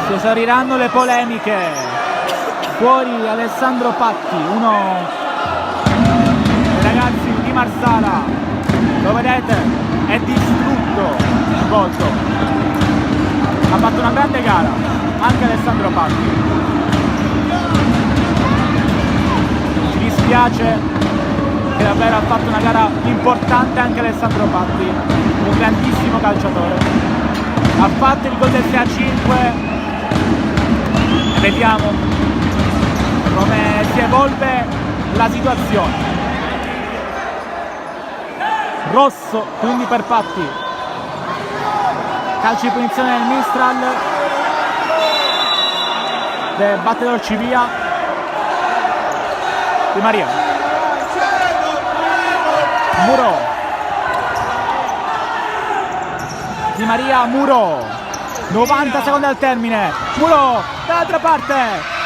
si esauriranno le polemiche. Fuori Alessandro Patti, uno dei ragazzi di Marsala, lo vedete, è distrutto il volto, ha fatto una grande gara anche Alessandro Patti, ci dispiace che davvero ha fatto una gara importante anche Alessandro Patti, un grandissimo calciatore, ha fatto il gol del 6-5 e vediamo come si evolve la situazione. Rosso quindi per Patti, calcio di punizione del Mistral, batte Torcivia, Di Maria, Muro, Di Maria, Muro, 90 secondi al termine, Muro dall'altra parte,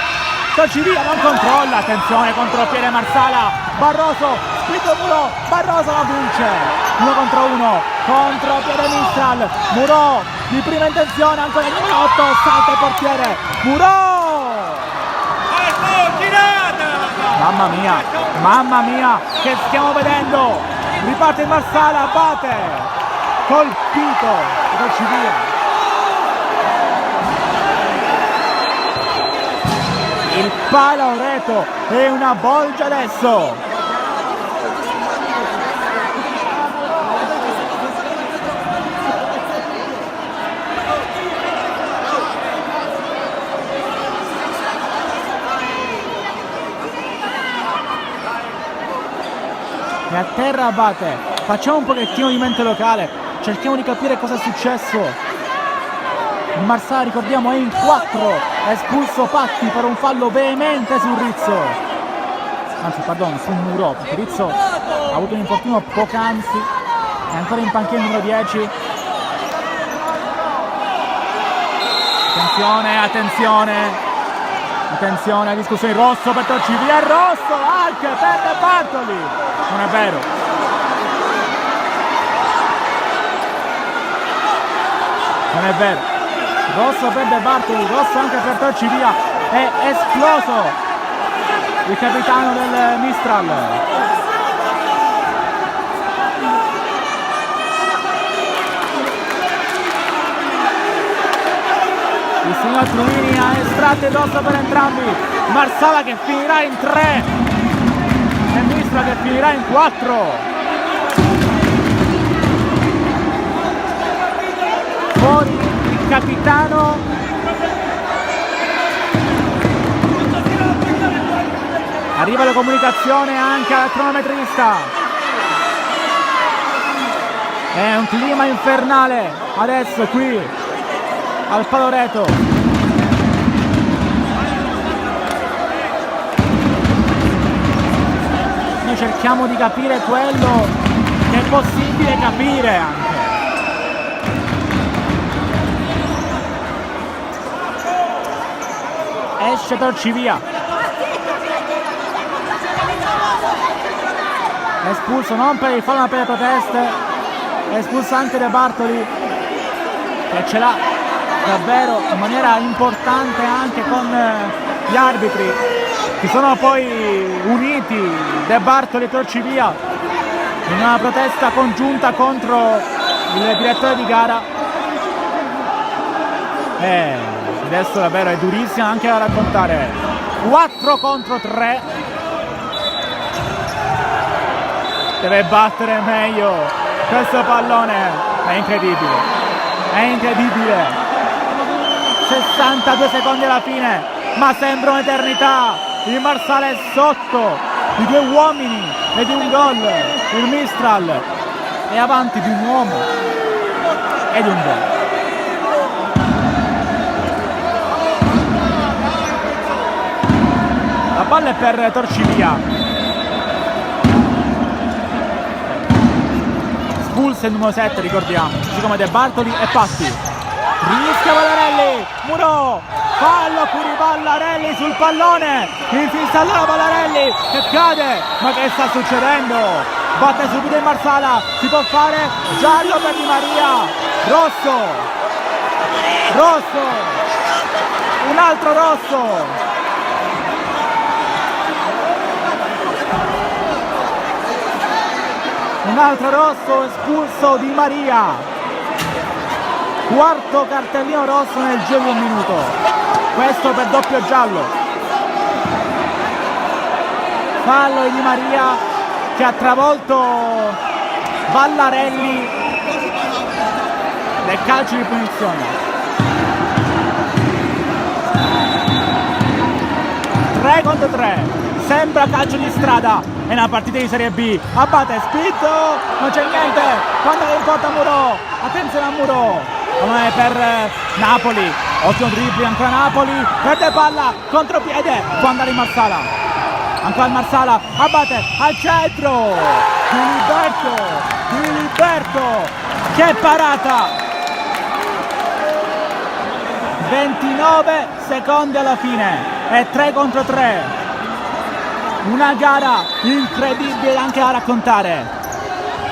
Torcivia non controlla, attenzione, contropiede Marsala, Barroso, spinto Muro, Barroso non vince, 1 contro 1, contropiede Mistral, Muro di prima intenzione, ancora il numero 8, salta il portiere, Muro! Mamma mia, che stiamo vedendo, riparte il Marsala, bate, colpito, Torcivia. Il Paloreto è una bolgia adesso. E a terra Abate, facciamo un pochettino di mente locale, cerchiamo di capire cosa è successo. Il Marsala, ricordiamo, è in 4, ha espulso Patti per un fallo veemente su Rizzo, anzi pardon, su Muro, perché Rizzo ha avuto un infortunio poc'anzi, è ancora in panchina il numero 10. Attenzione, discussione, rosso per Torcivia, rosso anche per De Bartoli, non è vero. Non è vero. Rosso per De Bartoli, rosso anche per Torcivia, è esploso il capitano del Mistral. Il signor Trumini ha estratto il rosso per entrambi. Marsala che finirà in 3 e Mistral che finirà in 4. Fuori il capitano. Arriva la comunicazione anche al cronometrista. È un clima infernale adesso qui al Paloreto. Noi cerchiamo di capire quello che è possibile capire anche. Esce Torcivia. Espulso non per il fallo ma per le proteste. Espulso anche De Bartoli, che ce l'ha davvero in maniera importante anche con gli arbitri. Si sono poi uniti De Bartoli e Torcivia in una protesta congiunta contro il direttore di gara. Adesso davvero è durissima anche da raccontare. 4 contro 3. Deve battere meglio questo pallone. È incredibile. È incredibile. 62 secondi alla fine, ma sembra un'eternità. Il Marsala è sotto di 2 uomini e di un gol. Il Mistral è avanti di un uomo e di un gol. La palla è per Torcivia. Espulsa il numero 7, ricordiamo, così come De Bartoli e Patti. Rischia Vallarelli, Muro, fallo qui di Vallarelli sul pallone, insiste allora Vallarelli che cade, ma che sta succedendo? Batte subito il Marsala, si può fare giallo per Di Maria, rosso, un altro rosso. Un altro rosso, espulso Di Maria. Quarto cartellino rosso nel giro di un minuto. Questo per doppio giallo. Fallo di Di Maria che ha travolto Vallarelli. Del calcio di punizione. 3 contro 3. Sembra calcio di strada, è una partita di Serie B. Abate, spinto, non c'è niente. Quando la riporta Muro, attenzione a Muro. Come per Napoli, ottimo dribbling ancora Napoli, perde palla, contropiede, può andare in Marsala. Ancora il Marsala, Abate al centro. Filiberto, che parata. 29 secondi alla fine, è 3 contro 3. Una gara incredibile anche da raccontare.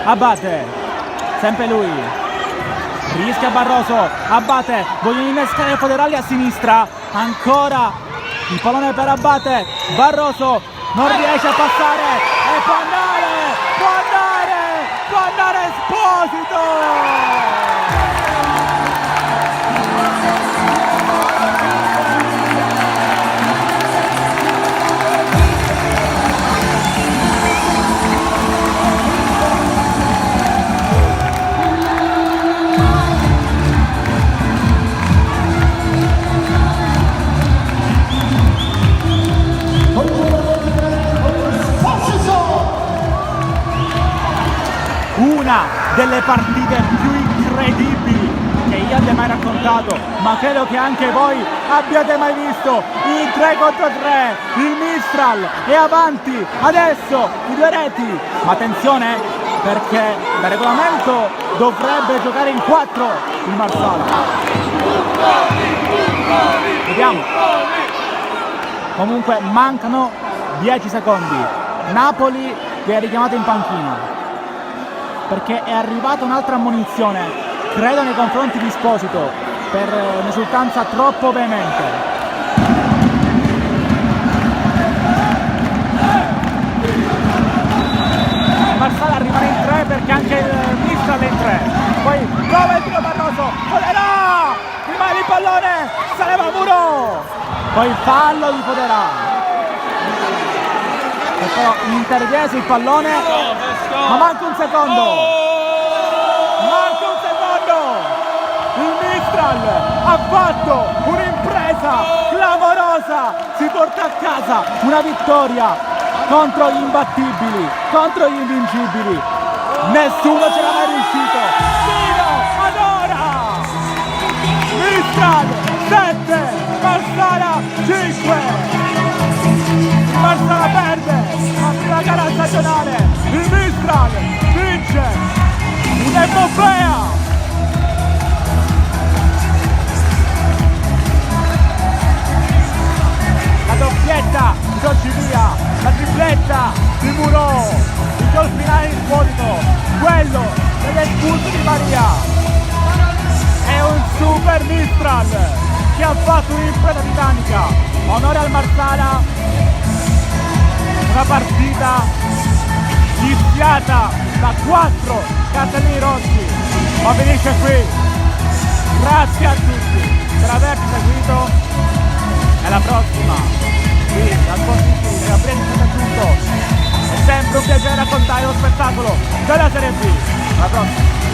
Abate, sempre lui, rischia Barroso, Abate, vogliono innescare Foderalli a sinistra, ancora il pallone per Abate, Barroso non riesce a passare e può andare Esposito. Una delle partite più incredibili che io abbia mai raccontato, ma credo che anche voi abbiate mai visto. Il 3 contro 3, il Mistral è avanti adesso di 2 reti, ma attenzione perché da regolamento dovrebbe giocare in 4 il Marsala. Vediamo. Comunque mancano 10 secondi. Napoli vi ha richiamato in panchina perché è arrivata un'altra ammonizione, credo nei confronti di Esposito, per un'esultanza troppo veemente. Marsala rimane in 3 perché anche il Mistral è in 3. Poi prova il tiro Barroso, là! Rimane il pallone, poi fallo di Foderà, e però interviene sul pallone, ma manca un secondo, il Mistral ha fatto un'impresa clamorosa, si porta a casa una vittoria contro gli imbattibili, contro gli invincibili, nessuno ce l'ha mai riuscito fino ad ora. Mistral 7, Marsala 5. Marsala perde la prima gara stagionale, il Mistral vince un'epopea. La doppietta di Giorgivia, la tripletta di Murò, il gol finale insolito, quello dell'espulso di Maria. È un super Mistral che ha fatto un'impresa titanica. Onore al Marsala, una partita iniziata da 4 cartellini rossi, ma finisce qui. Grazie a tutti per averci seguito e alla prossima. Qui dal Sportivo Gabriele Sant'Aggiunto, è sempre un piacere raccontare lo spettacolo della Serie B. Alla prossima.